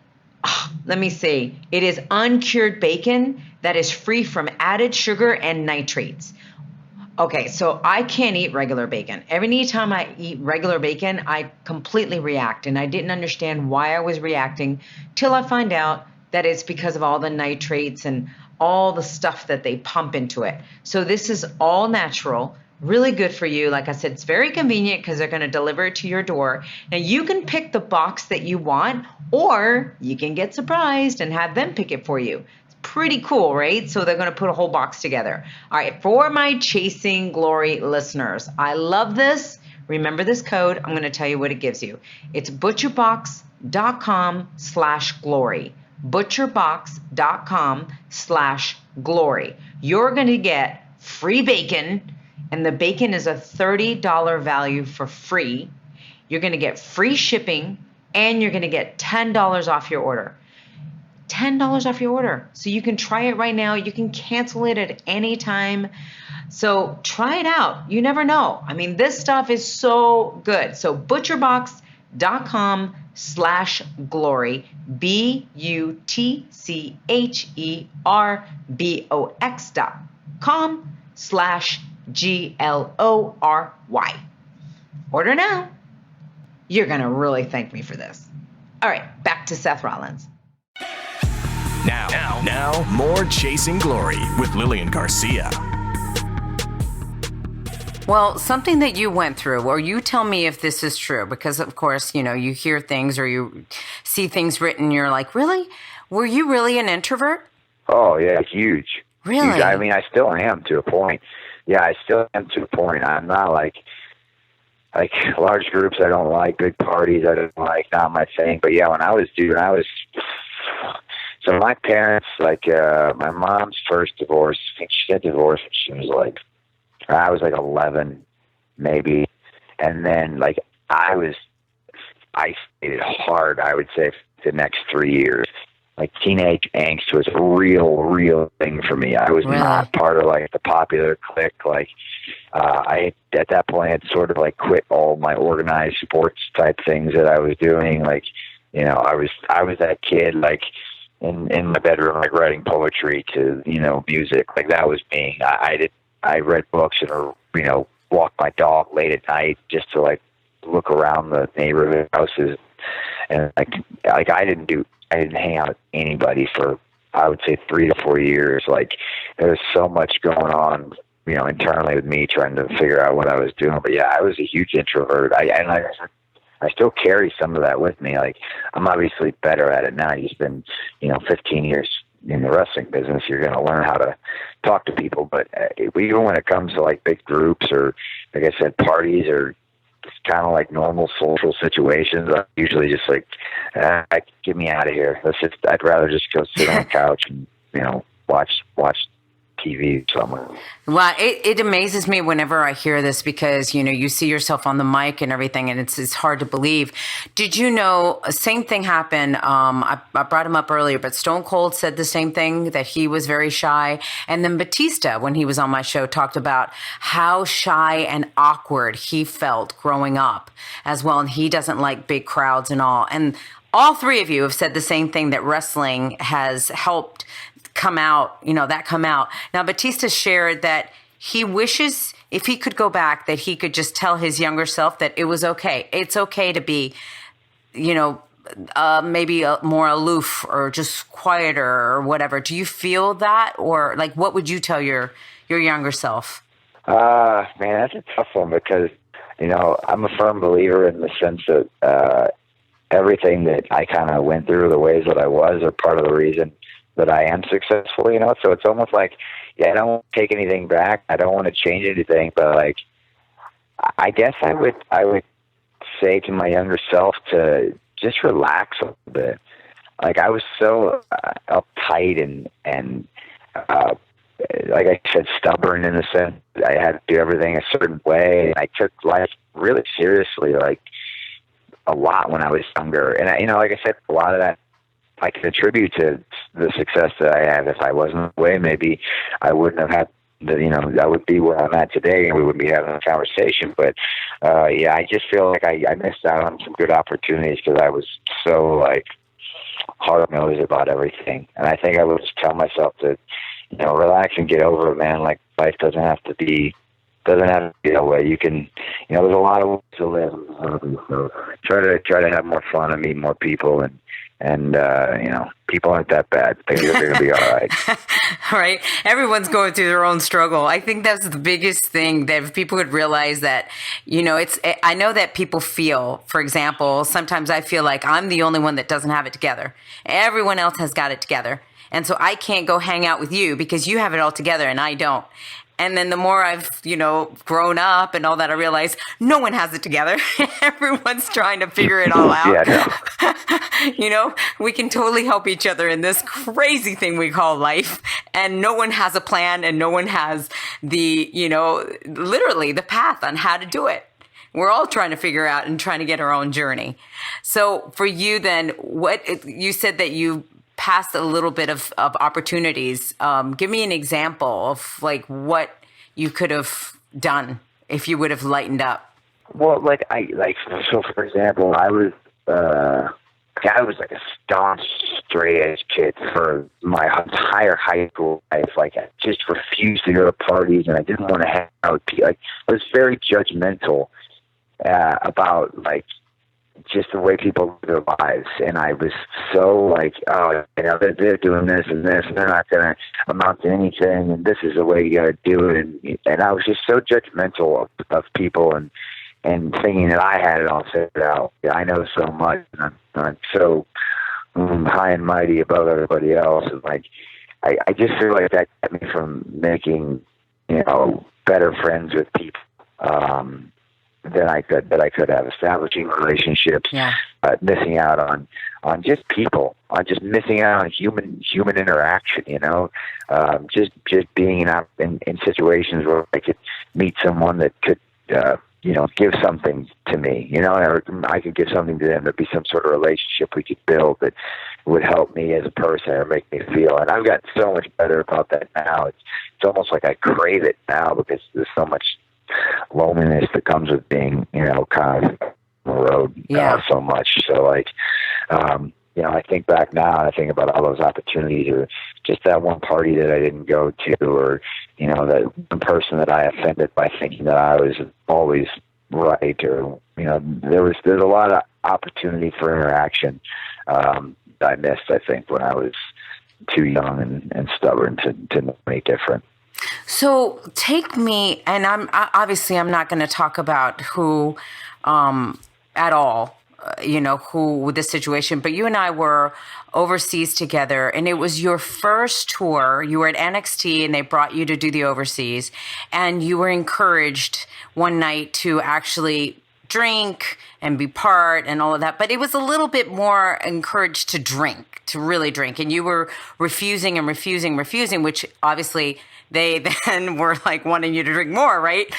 let me see. It is uncured bacon that is free from added sugar and nitrates. Okay, so I can't eat regular bacon. Every time I eat regular bacon, I completely react. And I didn't understand why I was reacting till I find out that it's because of all the nitrates and all the stuff that they pump into it. So this is all natural, really good for you. Like I said, it's very convenient because they're going to deliver it to your door. Now you can pick the box that you want, or you can get surprised and have them pick it for you. It's pretty cool, right? So they're going to put a whole box together. All right, for my Chasing Glory listeners, I love this. Remember this code. I'm going to tell you what it gives you. It's butcherbox.com/glory. butcherbox.com/glory. You're going to get free bacon, and the bacon is a $30 value for free. You're going to get free shipping, and you're going to get $10 off your order. $10 off your order. So you can try it right now. You can cancel it at any time. So try it out. You never know. I mean, this stuff is so good. So butcherbox.com/glory, butcherbox.com/GLORY. Order now. You're going to really thank me for this. All right, back to Seth Rollins. Now, more Chasing Glory with Lilian Garcia. Well, something that you went through, or you tell me if this is true, because of course, you know, you hear things or you see things written, you're like, really? Were you really an introvert? Oh, yeah, huge. Really? Huge. I mean, I still am to a point. Yeah, I still am to a point. I'm not like large groups I don't like, big parties I don't like, not my thing. But yeah, when I was so my parents, like my mom's first divorce, I think she got divorced when she was I was 11, maybe. And then, I isolated hard, I would say, for the next 3 years. Teenage angst was a real thing for me. I was not part of, the popular clique. I, at that point, had sort of, quit all my organized sports type things that I was doing. I was that kid, in my bedroom, writing poetry to, music. That was me. I read books and, walked my dog late at night just to look around the neighborhood houses. And I didn't hang out with anybody for, I would say, 3 to 4 years. There was so much going on, internally with me trying to figure out what I was doing. But yeah, I was a huge introvert. I still carry some of that with me. I'm obviously better at it now. You spend, 15 years in the wrestling business, you're going to learn how to talk to people. But even when it comes to big groups or, like I said, parties or just kind of normal social situations, I'm usually just get me out of here. I'd rather just go sit on the couch and, watch TV somewhere. Well, it amazes me whenever I hear this because, you see yourself on the mic and everything, and it's hard to believe. Did you know, same thing happened, I brought him up earlier, but Stone Cold said the same thing, that he was very shy. And then Batista, when he was on my show, talked about how shy and awkward he felt growing up as well. And he doesn't like big crowds and all. And all three of you have said the same thing, that wrestling has helped come out. Now, Batista shared that he wishes if he could go back, that he could just tell his younger self that it was okay. It's okay to be, maybe more aloof or just quieter or whatever. Do you feel that? Or what would you tell your younger self? Man, that's a tough one because, I'm a firm believer in the sense that everything that I kind of went through, the ways that I was, are part of the reason that I am successful, so it's almost I don't want to take anything back. I don't want to change anything, but I guess I would say to my younger self to just relax a little bit. I was so uptight and like I said, stubborn in the sense that I had to do everything a certain way. I took life really seriously, a lot when I was younger. And like I said, a lot of that I can attribute to the success that I have. If I wasn't that way, maybe I wouldn't have had I would be where I'm at today and we wouldn't be having a conversation. But yeah, I just feel like I missed out on some good opportunities because I was so hard-nosed about everything. And I think I would just tell myself to, relax and get over it, man. Life doesn't have to be that way. You can, there's a lot of ways to live. So try to have more fun and meet more people and people aren't that bad. Things are going to be all right. Right. Everyone's going through their own struggle. I think that's the biggest thing, that if people would realize that, I know that people feel, for example, sometimes I feel like I'm the only one that doesn't have it together. Everyone else has got it together. And so I can't go hang out with you because you have it all together and I don't. And then the more I've, grown up and all that, I realize no one has it together. Everyone's trying to figure it all out. Yeah, we can totally help each other in this crazy thing we call life. And no one has a plan and no one has the, literally the path on how to do it. We're all trying to figure out and trying to get our own journey. So for you then, you said that you passed a little bit of opportunities. Give me an example of what you could have done if you would have lightened up. Well, so for example, I was a staunch straight edge kid for my entire high school life. I just refused to go to parties and I didn't want to hang out with people. I was very judgmental about just the way people live their lives. And I was so like, oh, you know, they're doing this and this, and they're not going to amount to anything, and this is the way you got to do it. And I was just so judgmental of people and thinking that I had it all figured out. I know so much, and I'm so high and mighty above everybody else. And like, I just feel like that kept me from making, you know, better friends with people than I could have, establishing relationships, missing out on just people, on just missing out on human interaction, you know, just being out in situations where I could meet someone that could, you know, give something to me, you know, or I could give something to them. There'd be some sort of relationship we could build that would help me as a person or make me feel. And I've gotten so much better about that now. It's almost like I crave it now because there's so much loneliness that comes with being, you know, kind of on the road so much. So like, you know, I think back now and I think about all those opportunities, or just that one party that I didn't go to, or, you know, that one person that I offended by thinking that I was always right, or, you know, there's a lot of opportunity for interaction that I missed, I think, when I was too young and stubborn to know any different. So take me, and I'm not going to talk about who at all, you know, who with this situation, but you and I were overseas together, and it was your first tour. You were at NXT and they brought you to do the overseas, and you were encouraged one night to actually drink and be part and all of that, but it was a little bit more encouraged to drink, to really drink, and you were refusing, which obviously they then were like wanting you to drink more, right?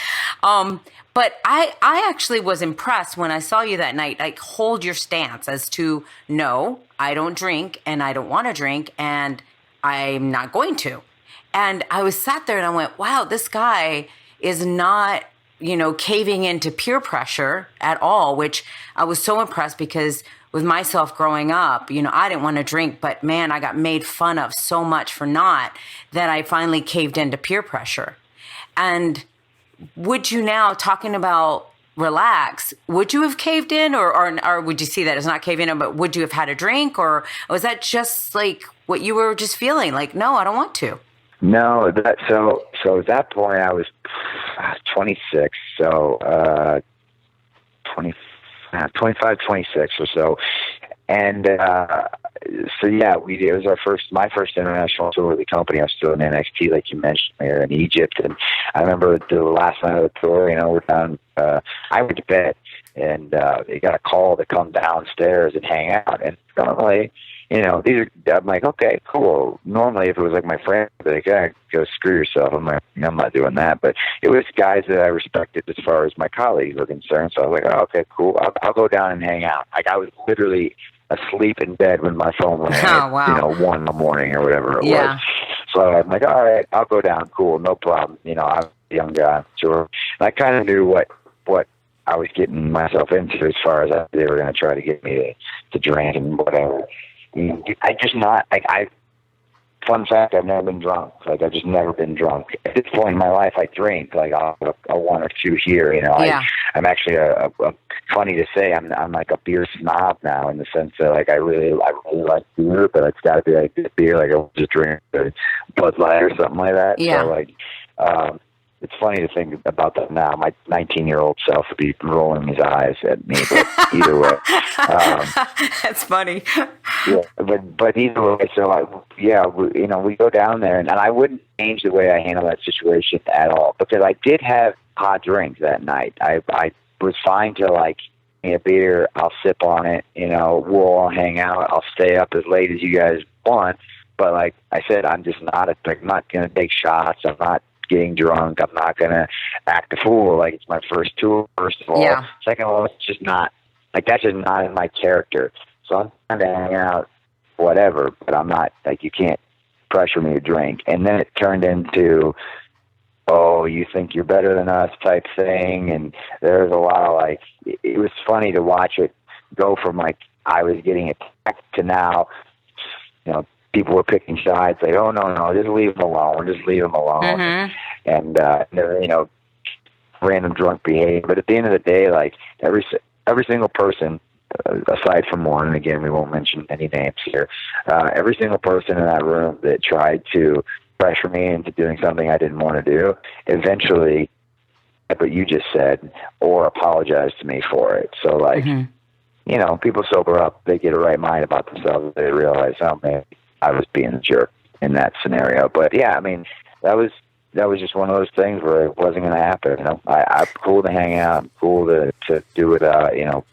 But I actually was impressed when I saw you that night, like hold your stance as to, no, I don't drink and I don't want to drink and I'm not going to. And I was sat there and I went, wow, this guy is not, you know, caving into peer pressure at all, which I was so impressed because with myself growing up, you know, I didn't want to drink, but man, I got made fun of so much for not, that I finally caved into peer pressure. And would you now, talking about relax, would you have caved in or would you see that as not caving in, but would you have had a drink, or was that just like what you were just feeling like, no, I don't want to? No, so at that point I was 26, so 25, 26 or so. And so yeah, it was my first international tour with the company. I was still in NXT, like you mentioned, there in Egypt. And I remember the last night of the tour, you know, we're down, I went to bed, and they got a call to come downstairs and hang out. And normally, you know, I'm like, okay, cool. Normally, if it was like my friend, I'd be like, yeah, go screw yourself. I'm like, I'm not doing that. But it was guys that I respected as far as my colleagues were concerned. So I was like, oh, okay, cool. I'll go down and hang out. Like, I was literally asleep in bed when my phone went wow. you know, 1 a.m. or whatever it was. So I'm like, all right, I'll go down. Cool, no problem. You know, I'm a young guy, sure. And I kind of knew what I was getting myself into as far as they were going to try to get me to drink and whatever. I just not, fun fact, I've never been drunk. Like, I've just never been drunk. At this point in my life, I drink, like, a one or two here, you know. Yeah. I'm actually, funny to say, I'm like a beer snob now, in the sense that, like, I really like beer, but it's got to be like this beer, like, I'll just drink a Bud Light or something like that. Yeah. So, like, it's funny to think about that now. My 19-year-old self would be rolling his eyes at me, but either way. That's funny. Yeah, but either way, so we go down there, and I wouldn't change the way I handle that situation at all, because I did have hot drinks that night. I was fine to, like, a beer, I'll sip on it, you know, we'll all hang out, I'll stay up as late as you guys want, but like I said, I'm just not not going to take shots, I'm not getting drunk, I'm not going to act a fool, like it's my first tour, first of all. Yeah. Second of all, it's just not, like, that's just not in my character. So I'm trying to hang out, whatever, but I'm not, like, you can't pressure me to drink. And then it turned into, oh, you think you're better than us type thing. And there's a lot of, like, it was funny to watch it go from, like, I was getting attacked to now, you know, people were picking sides, like, oh, no, just leave them alone. Just leave them alone. Mm-hmm. And, you know, random drunk behavior. But at the end of the day, like, every single person aside from one, and again, we won't mention any names here, every single person in that room that tried to pressure me into doing something I didn't want to do, eventually, like what you just said, or apologized to me for it. So, like, you know, people sober up, they get a right mind about themselves, they realize, oh, man, I was being a jerk in that scenario. But, yeah, I mean, that was just one of those things where it wasn't going to happen. You know, I'm cool to hang out, I'm cool to do it, you know,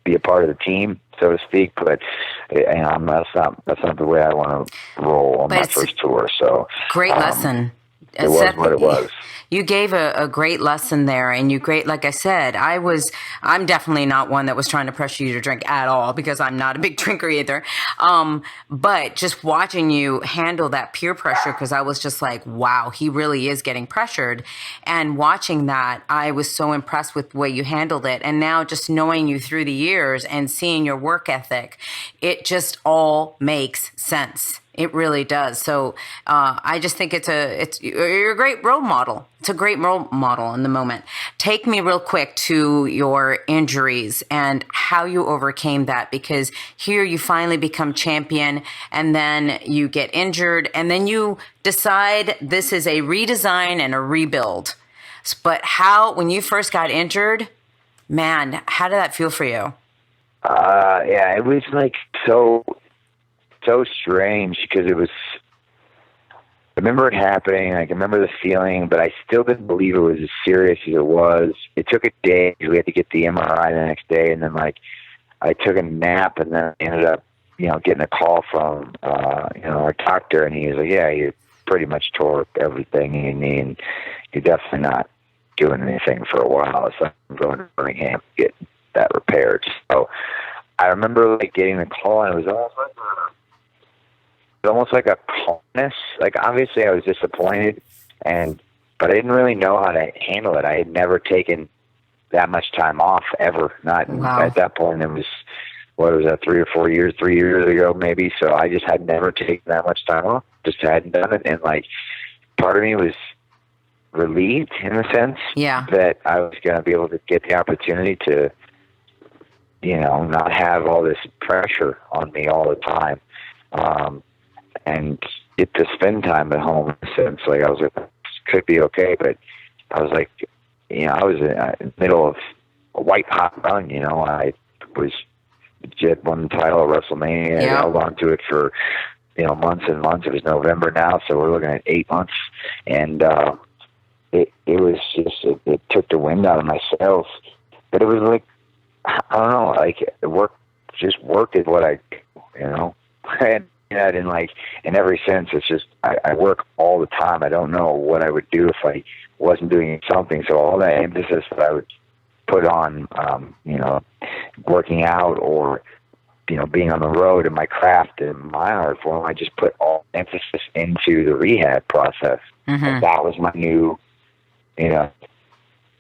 be a part of the team, so to speak. But that's not the way I want to roll on my first tour. So great lesson. It was Seth, what it was. You gave a great lesson there, and like I said, I'm definitely not one that was trying to pressure you to drink at all, because I'm not a big drinker either. But just watching you handle that peer pressure, because I was just like, wow, he really is getting pressured. And watching that, I was so impressed with the way you handled it. And now just knowing you through the years and seeing your work ethic, it just all makes sense. It really does. So I just think you're a great role model. It's a great role model in the moment. Take me real quick to your injuries and how you overcame that, because here you finally become champion, and then you get injured, and then you decide this is a redesign and a rebuild. But when you first got injured, man, how did that feel for you? Yeah, it was like so strange, because I remember it happening, I can remember the feeling, but I still didn't believe it was as serious as it was. It took a day, we had to get the MRI the next day, and then like I took a nap, and then ended up, you know, getting a call from, you know, our doctor, and he was like, yeah, you pretty much tore everything in your knee, and you're definitely not doing anything for a while. So I'm going to Birmingham to get that repaired. So I remember like getting the call, and it was almost like a calmness. Like, obviously I was disappointed, but I didn't really know how to handle it. I had never taken that much time off ever. Not at that point. It was, what was that, 3 years ago maybe. So I just had never taken that much time off. Just hadn't done it. And like, part of me was relieved in a sense that I was going to be able to get the opportunity to, you know, not have all this pressure on me all the time. And get to spend time at home in a sense. Like, I was like, this could be okay, but I was like, you know, I was in the middle of a white hot run, you know. I had won the title at WrestleMania, and held on to it for, you know, months and months. It was November now, so we're looking at 8 months, and it was just, it took the wind out of my sails. But it was like, I don't know, like, work is what I, you know, and that in every sense, it's just, I work all the time. I don't know what I would do if I wasn't doing something. So all that emphasis that I would put on, you know, working out, or, you know, being on the road in my craft and my art form, I just put all emphasis into the rehab process. And that was my new, you know,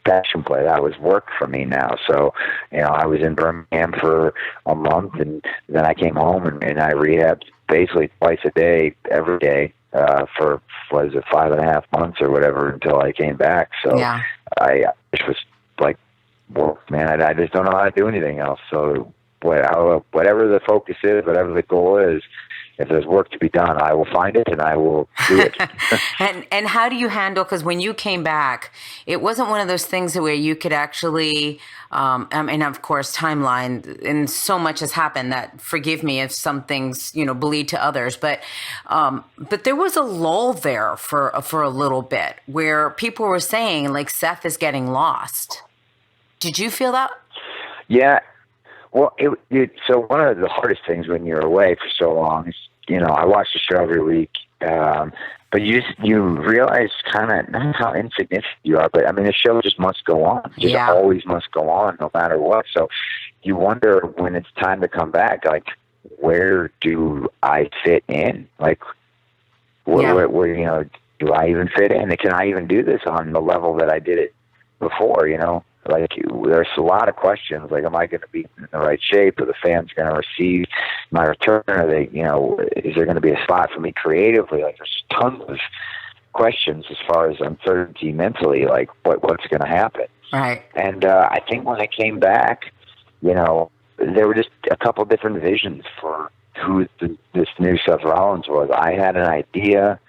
passion play. That was work for me now. So, you know, I was in Birmingham for a month, and then I came home and I rehabbed basically twice a day, every day, for, what is it, 5.5 months or whatever, until I came back. So I just was like, well, man, I just don't know how to do anything else. So whatever the focus is, whatever the goal is, if there's work to be done, I will find it and I will do it. And how do you handle, because when you came back, it wasn't one of those things where you could actually, and of course, timeline, and so much has happened that, forgive me if some things, you know, bleed to others, but there was a lull there for a little bit where people were saying, like, Seth is getting lost. Did you feel that? Yeah. Well, so one of the hardest things when you're away for so long is, you know, I watch the show every week, but you realize kind of not how insignificant you are, but I mean, the show just must go on. It just always must go on, no matter what. So you wonder when it's time to come back, like, where do I fit in? Like, where you know, do I even fit in? And can I even do this on the level that I did it before, you know? Like, there's a lot of questions, like, am I going to be in the right shape? Are the fans going to receive my return? Are they, you know, is there going to be a spot for me creatively? Like, there's tons of questions as far as uncertainty mentally, like, what's going to happen? Right. And I think when I came back, you know, there were just a couple different visions for who this new Seth Rollins was. I had an idea,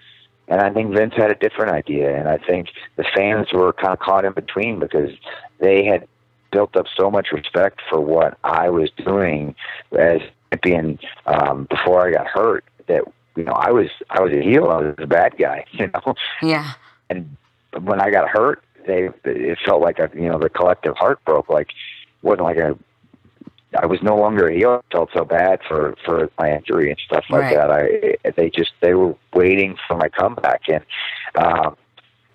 and I think Vince had a different idea, and I think the fans were kind of caught in between because they had built up so much respect for what I was doing as champion before I got hurt that, you know, I was a heel, I was a bad guy, you know. Yeah. And when I got hurt, it felt like the collective heart broke. Like, wasn't like I was no longer a heel. I felt so bad for my injury and stuff like that. They were waiting for my comeback, and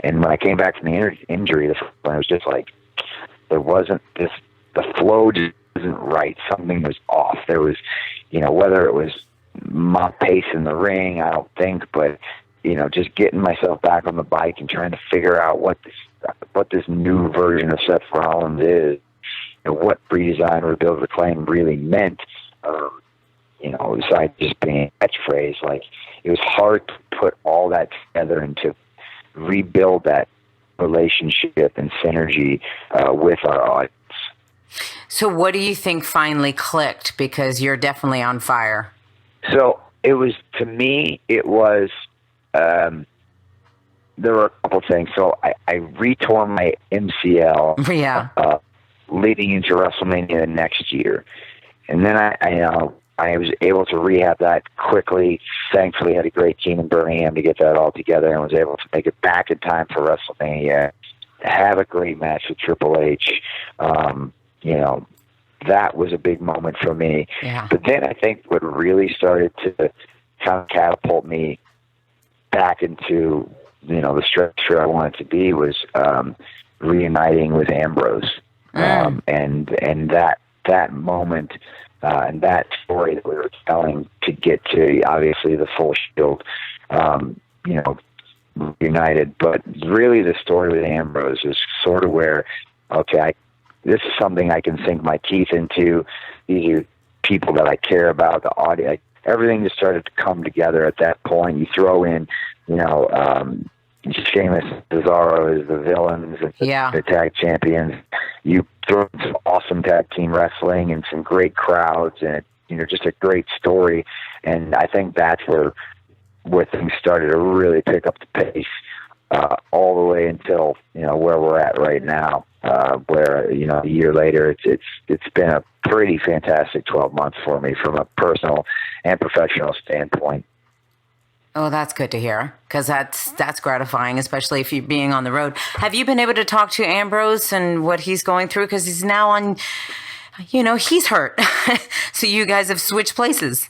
when I came back from the injury, it was just like there wasn't this. The flow just wasn't right. Something was off. There was, you know, whether it was my pace in the ring, I don't think, but you know, just getting myself back on the bike and trying to figure out what this new version of Seth Rollins is, and what redesign or build reclaim really meant. You know, besides just being a catchphrase, like it was hard to put all that together and to rebuild that relationship and synergy with our audience. So what do you think finally clicked? Because you're definitely on fire. So it was, to me, it was, there were a couple things. So I retore my MCL leading into WrestleMania next year. And then I was able to rehab that quickly. Thankfully, had a great team in Birmingham to get that all together, and was able to make it back in time for WrestleMania, have a great match with Triple H. You know, that was a big moment for me. Yeah. But then I think what really started to kind of catapult me back into, you know, the structure I wanted to be was reuniting with Ambrose. And that moment and that story that we were telling to get to, obviously, the full Shield, you know, united. But really the story with Ambrose is sort of where, okay, this is something I can sink my teeth into. These are people that I care about, the audience. Everything just started to come together at that point. You throw in, you know, Sheamus and Cesaro as the villains and the tag champions. You throw in some awesome tag team wrestling and some great crowds and, you know, just a great story. And I think that's where things started to really pick up the pace all the way until, you know, where we're at right now, where, you know, a year later, it's been a pretty fantastic 12 months for me from a personal and professional standpoint. Oh, that's good to hear, because that's gratifying, especially if you're being on the road. Have you been able to talk to Ambrose and what he's going through? Because he's now on, you know, he's hurt. So you guys have switched places.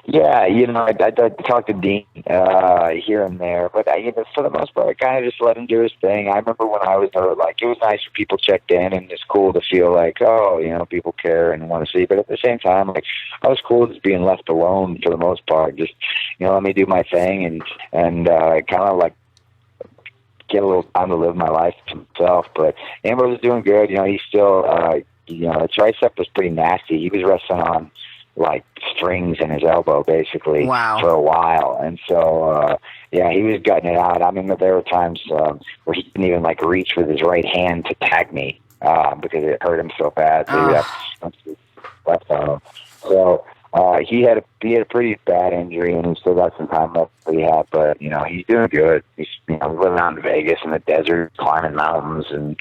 Yeah, you know, I talked to Dean here and there, but you know, for the most part, I kind of just let him do his thing. I remember when I was hurt, like, it was nice when people checked in, and it's cool to feel like, oh, you know, people care and want to see. But at the same time, like, I was cool just being left alone for the most part. Just, you know, let me do my thing and kind of like get a little time to live my life to myself. But Ambrose is doing good. You know, he's still, you know, the tricep was pretty nasty. He was wrestling on like strings in his elbow basically for a while, and so yeah, he was gutting it out. I mean, there were times where he didn't even like reach with his right hand to tag me because it hurt him so bad. So he left on him. So he had a pretty bad injury, and he still got some time left to rehab. But you know, he's doing good. He's, you know, living out in Vegas in the desert, climbing mountains, and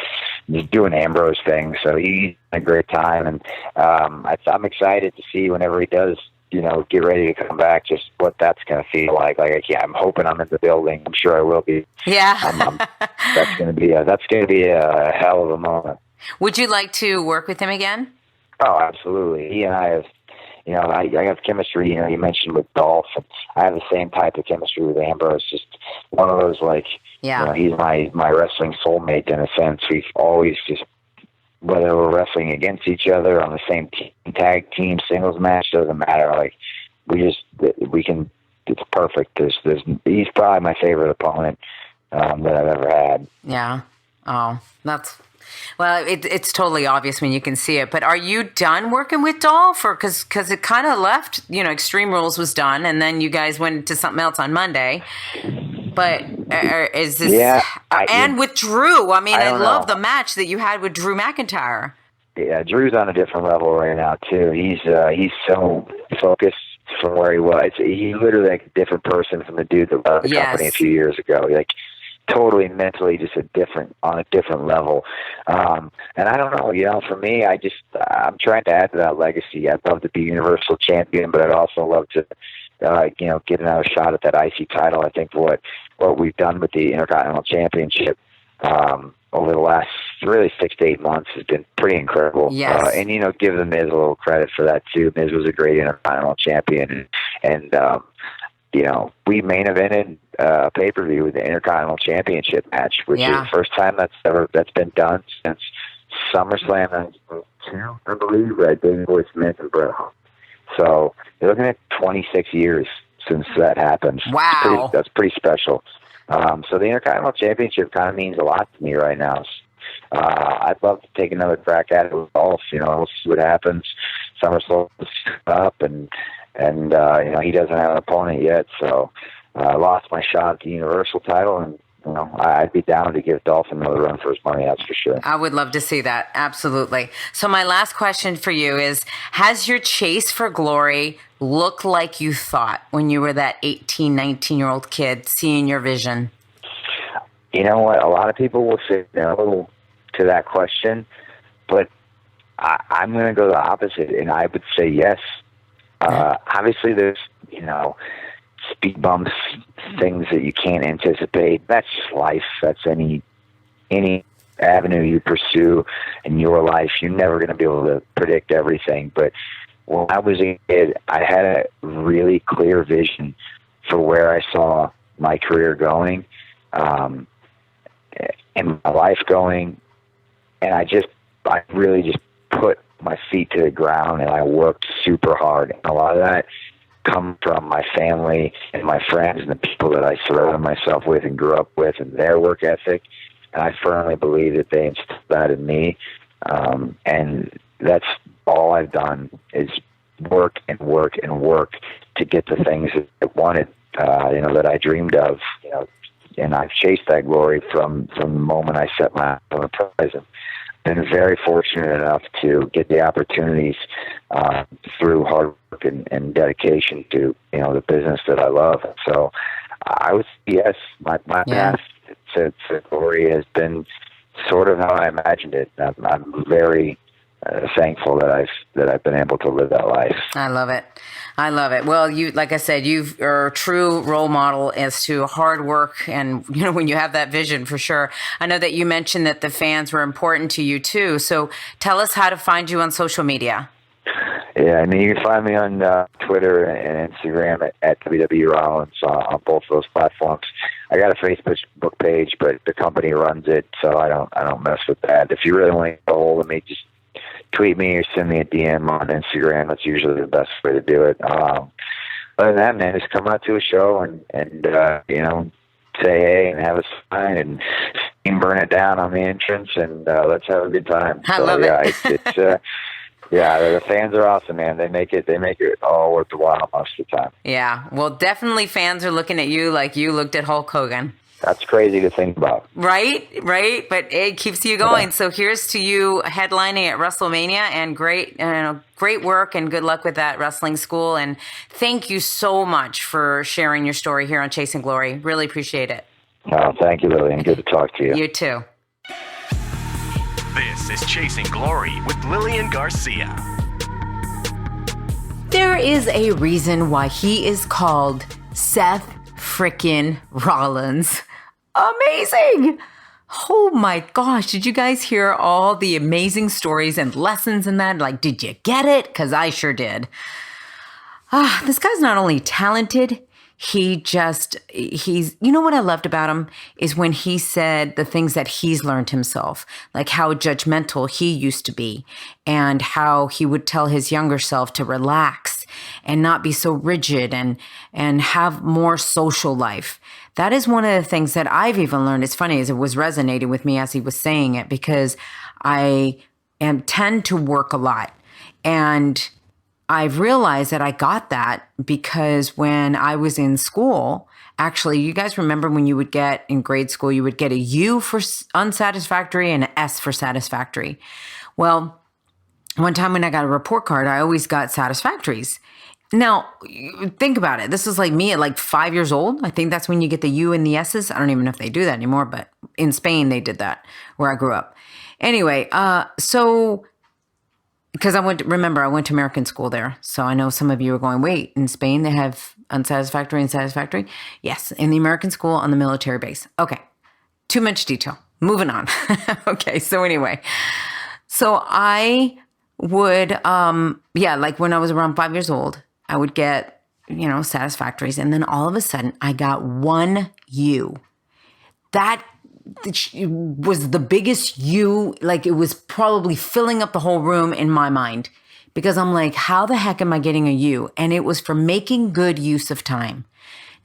he's doing Ambrose things. So he's having a great time, and I'm excited to see whenever he does, you know, get ready to come back, just what that's going to feel like. Like, yeah, I'm hoping I'm in the building. I'm sure I will be. Yeah, that's going to be a hell of a moment. Would you like to work with him again? Oh, absolutely. He and I have. You know, I have chemistry, you know, you mentioned with Dolph. I have the same type of chemistry with Ambrose. Just one of those, like, you know, he's my wrestling soulmate in a sense. We've always just, whether we're wrestling against each other on the same team, tag team, singles match, doesn't matter. Like, we can, it's perfect. He's probably my favorite opponent that I've ever had. Yeah. Oh, well, it's totally obvious when you can see it. But are you done working with Dolph? Or because it kind of left, you know, Extreme Rules was done, and then you guys went to something else on Monday. But is this... Yeah. And with Drew. I mean, I love the match that you had with Drew McIntyre. Drew's on a different level right now too. He's so focused from where he was. He's literally like a different person from the dude that left the company a few years ago. Like totally mentally just on a different level. And I don't know, for me, I'm trying to add to that legacy. I'd love to be Universal Champion, but I'd also love to, get another shot at that IC title. I think what we've done with the Intercontinental Championship, over the last really 6 to 8 months has been pretty incredible. Yes. And, give the Miz a little credit for that too. Miz was a great Intercontinental Champion, and we main evented a pay-per-view with the Intercontinental Championship match, which is the first time that's been done since SummerSlam 92, I believe, right? Davey Boy Smith and Bret Hart. So you're looking at 26 years since that happened. Wow. That's pretty special. So the Intercontinental Championship kind of means a lot to me right now. I'd love to take another crack at it with Dolph. We'll see what happens. SummerSlam's up, and he doesn't have an opponent yet. So I lost my shot at the Universal title, and I'd be down to give Dolph another run for his money. That's for sure. I would love to see that. Absolutely. So my last question for you is: has your chase for glory looked like you thought when you were that 18, 19-year-old kid seeing your vision? You know what? A lot of people will say no to that question, but I'm going to go the opposite, and I would say yes. Obviously, there's, speed bumps, things that you can't anticipate. That's just life. That's any avenue you pursue in your life. You're never going to be able to predict everything. But when I was a kid, I had a really clear vision for where I saw my career going, and my life going. And I really just put my feet to the ground, and I worked super hard. And a lot of that come from my family and my friends and the people that I surrounded myself with and grew up with, and their work ethic. And I firmly believe that they instilled that in me. And that's all I've done is work and work and work to get the things that I wanted, that I dreamed of, and I've chased that glory from the moment I set my eyes on the prize. Been very fortunate enough to get the opportunities through hard work and dedication to the business that I love. So I would say yes, my path to glory has been sort of how I imagined it. I'm very thankful that I've been able to live that life. I love it. Well, like I said, you're a true role model as to hard work, and when you have that vision, for sure. I know that you mentioned that the fans were important to you too. So tell us how to find you on social media. Yeah, you can find me on Twitter and Instagram at WWE Rollins on both those platforms. I got a Facebook page, but the company runs it, so I don't mess with that. If you really want to get a hold of me, just tweet me or send me a DM on Instagram. That's usually the best way to do it. Other than that, man, just come out to a show and say hey and have a sign and burn it down on the entrance, and let's have a good time. I love it. It's the fans are awesome, man. They make it all worth the while most of the time. Yeah, well, definitely fans are looking at you like you looked at Hulk Hogan. That's crazy to think about. Right. But it keeps you going. Yeah. So here's to you headlining at WrestleMania, and great work and good luck with that wrestling school. And thank you so much for sharing your story here on Chasing Glory. Really appreciate it. Oh, thank you, Lilian. Good to talk to you. You too. This is Chasing Glory with Lilian Garcia. There is a reason why he is called Seth frickin' Rollins. Amazing! Oh my gosh, did you guys hear all the amazing stories and lessons in that? Like, did you get it? Because I sure did. This guy's not only talented, he's, what I loved about him is when he said the things that he's learned himself, like how judgmental he used to be and how he would tell his younger self to relax and not be so rigid and have more social life. That is one of the things that I've even learned. It's funny, as it was resonating with me as he was saying it, because I tend to work a lot. And I've realized that I got that because when I was in school, actually, you guys remember when you would get in grade school, you would get a U for unsatisfactory and an S for satisfactory. Well, one time when I got a report card, I always got satisfactories. Now, think about it. This is like me at like 5 years old. I think that's when you get the U and the S's. I don't even know if they do that anymore, but in Spain, they did that where I grew up. Anyway, so because I went to American school there. So I know some of you are going, wait, in Spain, they have unsatisfactory and satisfactory? Yes, in the American school on the military base. Okay, too much detail. Moving on. Okay, so anyway, so I would, like when I was around 5 years old, I would get, satisfactories. And then all of a sudden I got one U. That was the biggest U. Like it was probably filling up the whole room in my mind because I'm like, how the heck am I getting a U? And it was for making good use of time.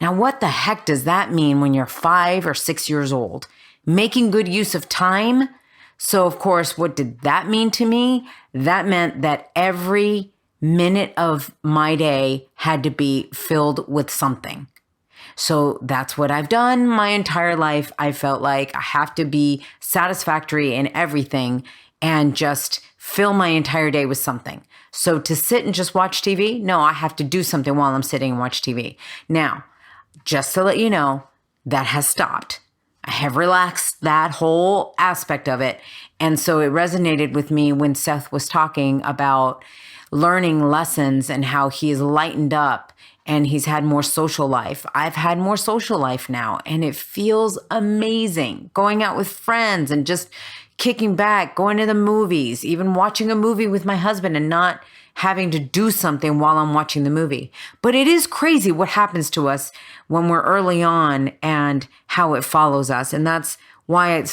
Now, what the heck does that mean when you're 5 or 6 years old? Making good use of time. So of course, what did that mean to me? That meant that every minute of my day had to be filled with something. So that's what I've done my entire life. I felt like I have to be satisfactory in everything and just fill my entire day with something. So to sit and just watch TV, no, I have to do something while I'm sitting and watch TV. Now, just to let you know, that has stopped. I have relaxed that whole aspect of it. And so it resonated with me when Seth was talking about learning lessons and how he's lightened up and he's had more social life. I've had more social life now, and it feels amazing going out with friends and just kicking back, going to the movies, even watching a movie with my husband and not having to do something while I'm watching the movie. But it is crazy what happens to us when we're early on and how it follows us. And that's why a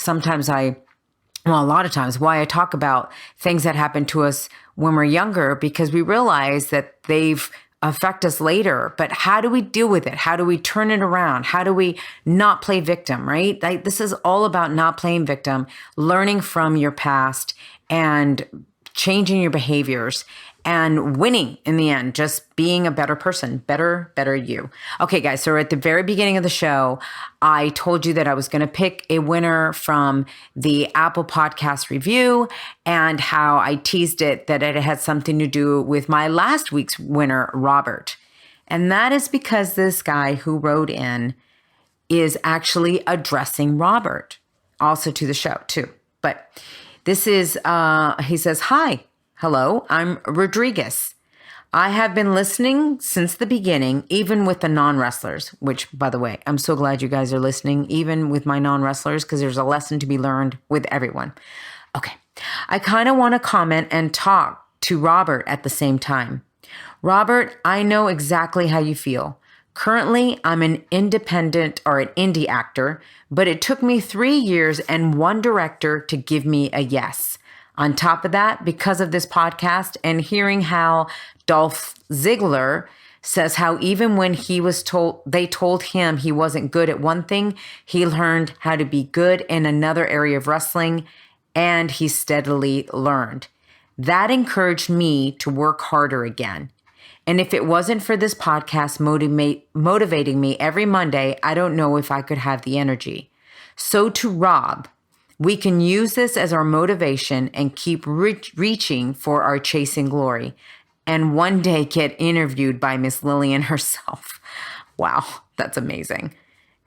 lot of times why I talk about things that happen to us when we're younger, because we realize that they've affect us later. But how do we deal with it? How do we turn it around? How do we not play victim, right? This is all about not playing victim, learning from your past and changing your behaviors and winning in the end, just being a better person, better you. Okay, guys, so at the very beginning of the show, I told you that I was going to pick a winner from the Apple Podcast review and how I teased it that it had something to do with my last week's winner, Robert. And that is because this guy who wrote in is actually addressing Robert, also to the show too. But this is, he says, hi. Hello, I'm Rodriguez. I have been listening since the beginning, even with the non-wrestlers, which, by the way, I'm so glad you guys are listening, even with my non-wrestlers, because there's a lesson to be learned with everyone. Okay, I kind of want to comment and talk to Robert at the same time. Robert, I know exactly how you feel. Currently, I'm an independent or an indie actor, but it took me 3 years and one director to give me a yes. On top of that, because of this podcast and hearing how Dolph Ziggler says how even when they told him he wasn't good at one thing, he learned how to be good in another area of wrestling, and he steadily learned. That encouraged me to work harder again. And if it wasn't for this podcast motivating me every Monday, I don't know if I could have the energy. So to Rob, we can use this as our motivation and keep reaching for our chasing glory and one day get interviewed by Miss Lilian herself. Wow, that's amazing.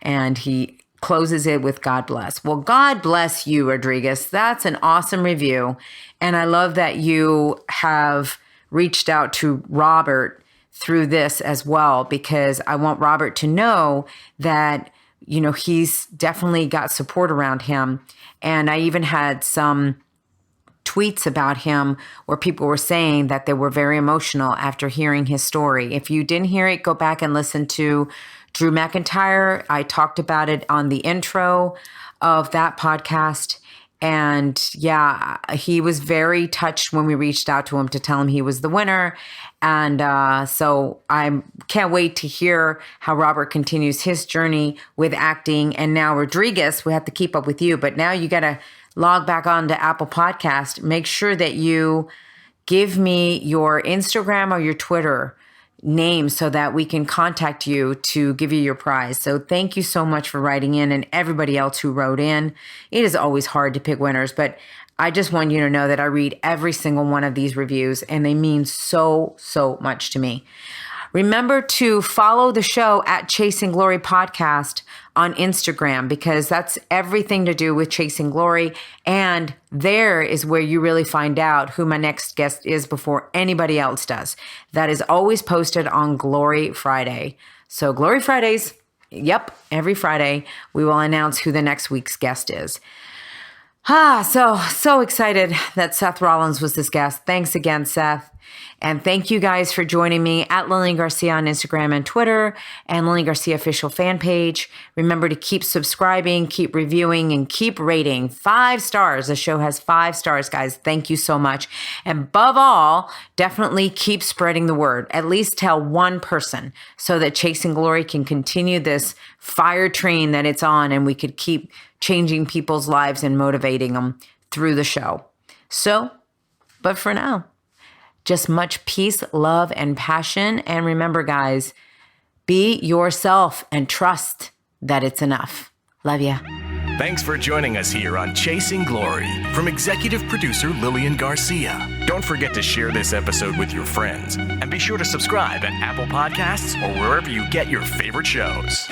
And he closes it with God bless. Well, God bless you, Rodriguez. That's an awesome review. And I love that you have reached out to Robert through this as well, because I want Robert to know that, he's definitely got support around him. And I even had some tweets about him where people were saying that they were very emotional after hearing his story. If you didn't hear it, go back and listen to Drew McIntyre. I talked about it on the intro of that podcast. And yeah, he was very touched when we reached out to him to tell him he was the winner. And so I can't wait to hear how Robert continues his journey with acting. And now Rodriguez, we have to keep up with you, but now you got to log back on to Apple Podcast. Make sure that you give me your Instagram or your Twitter name so that we can contact you to give you your prize. So thank you so much for writing in, and everybody else who wrote in. It is always hard to pick winners, but I just want you to know that I read every single one of these reviews, and they mean so, so much to me. Remember to follow the show at Chasing Glory Podcast on Instagram, because that's everything to do with Chasing Glory. And there is where you really find out who my next guest is before anybody else does. That is always posted on Glory Friday. So Glory Fridays, yep, every Friday, we will announce who the next week's guest is. So excited that Seth Rollins was this guest. Thanks again, Seth. And thank you guys for joining me at Lilian Garcia on Instagram and Twitter, and Lilian Garcia official fan page. Remember to keep subscribing, keep reviewing, and keep rating. 5 stars. The show has 5 stars, guys. Thank you so much. And above all, definitely keep spreading the word. At least tell one person so that Chasing Glory can continue this fire train that it's on, and we could keep changing people's lives and motivating them through the show. But for now, just much peace, love, and passion. And remember, guys, be yourself and trust that it's enough. Love ya. Thanks for joining us here on Chasing Glory from executive producer Lilian Garcia. Don't forget to share this episode with your friends, and be sure to subscribe at Apple Podcasts or wherever you get your favorite shows.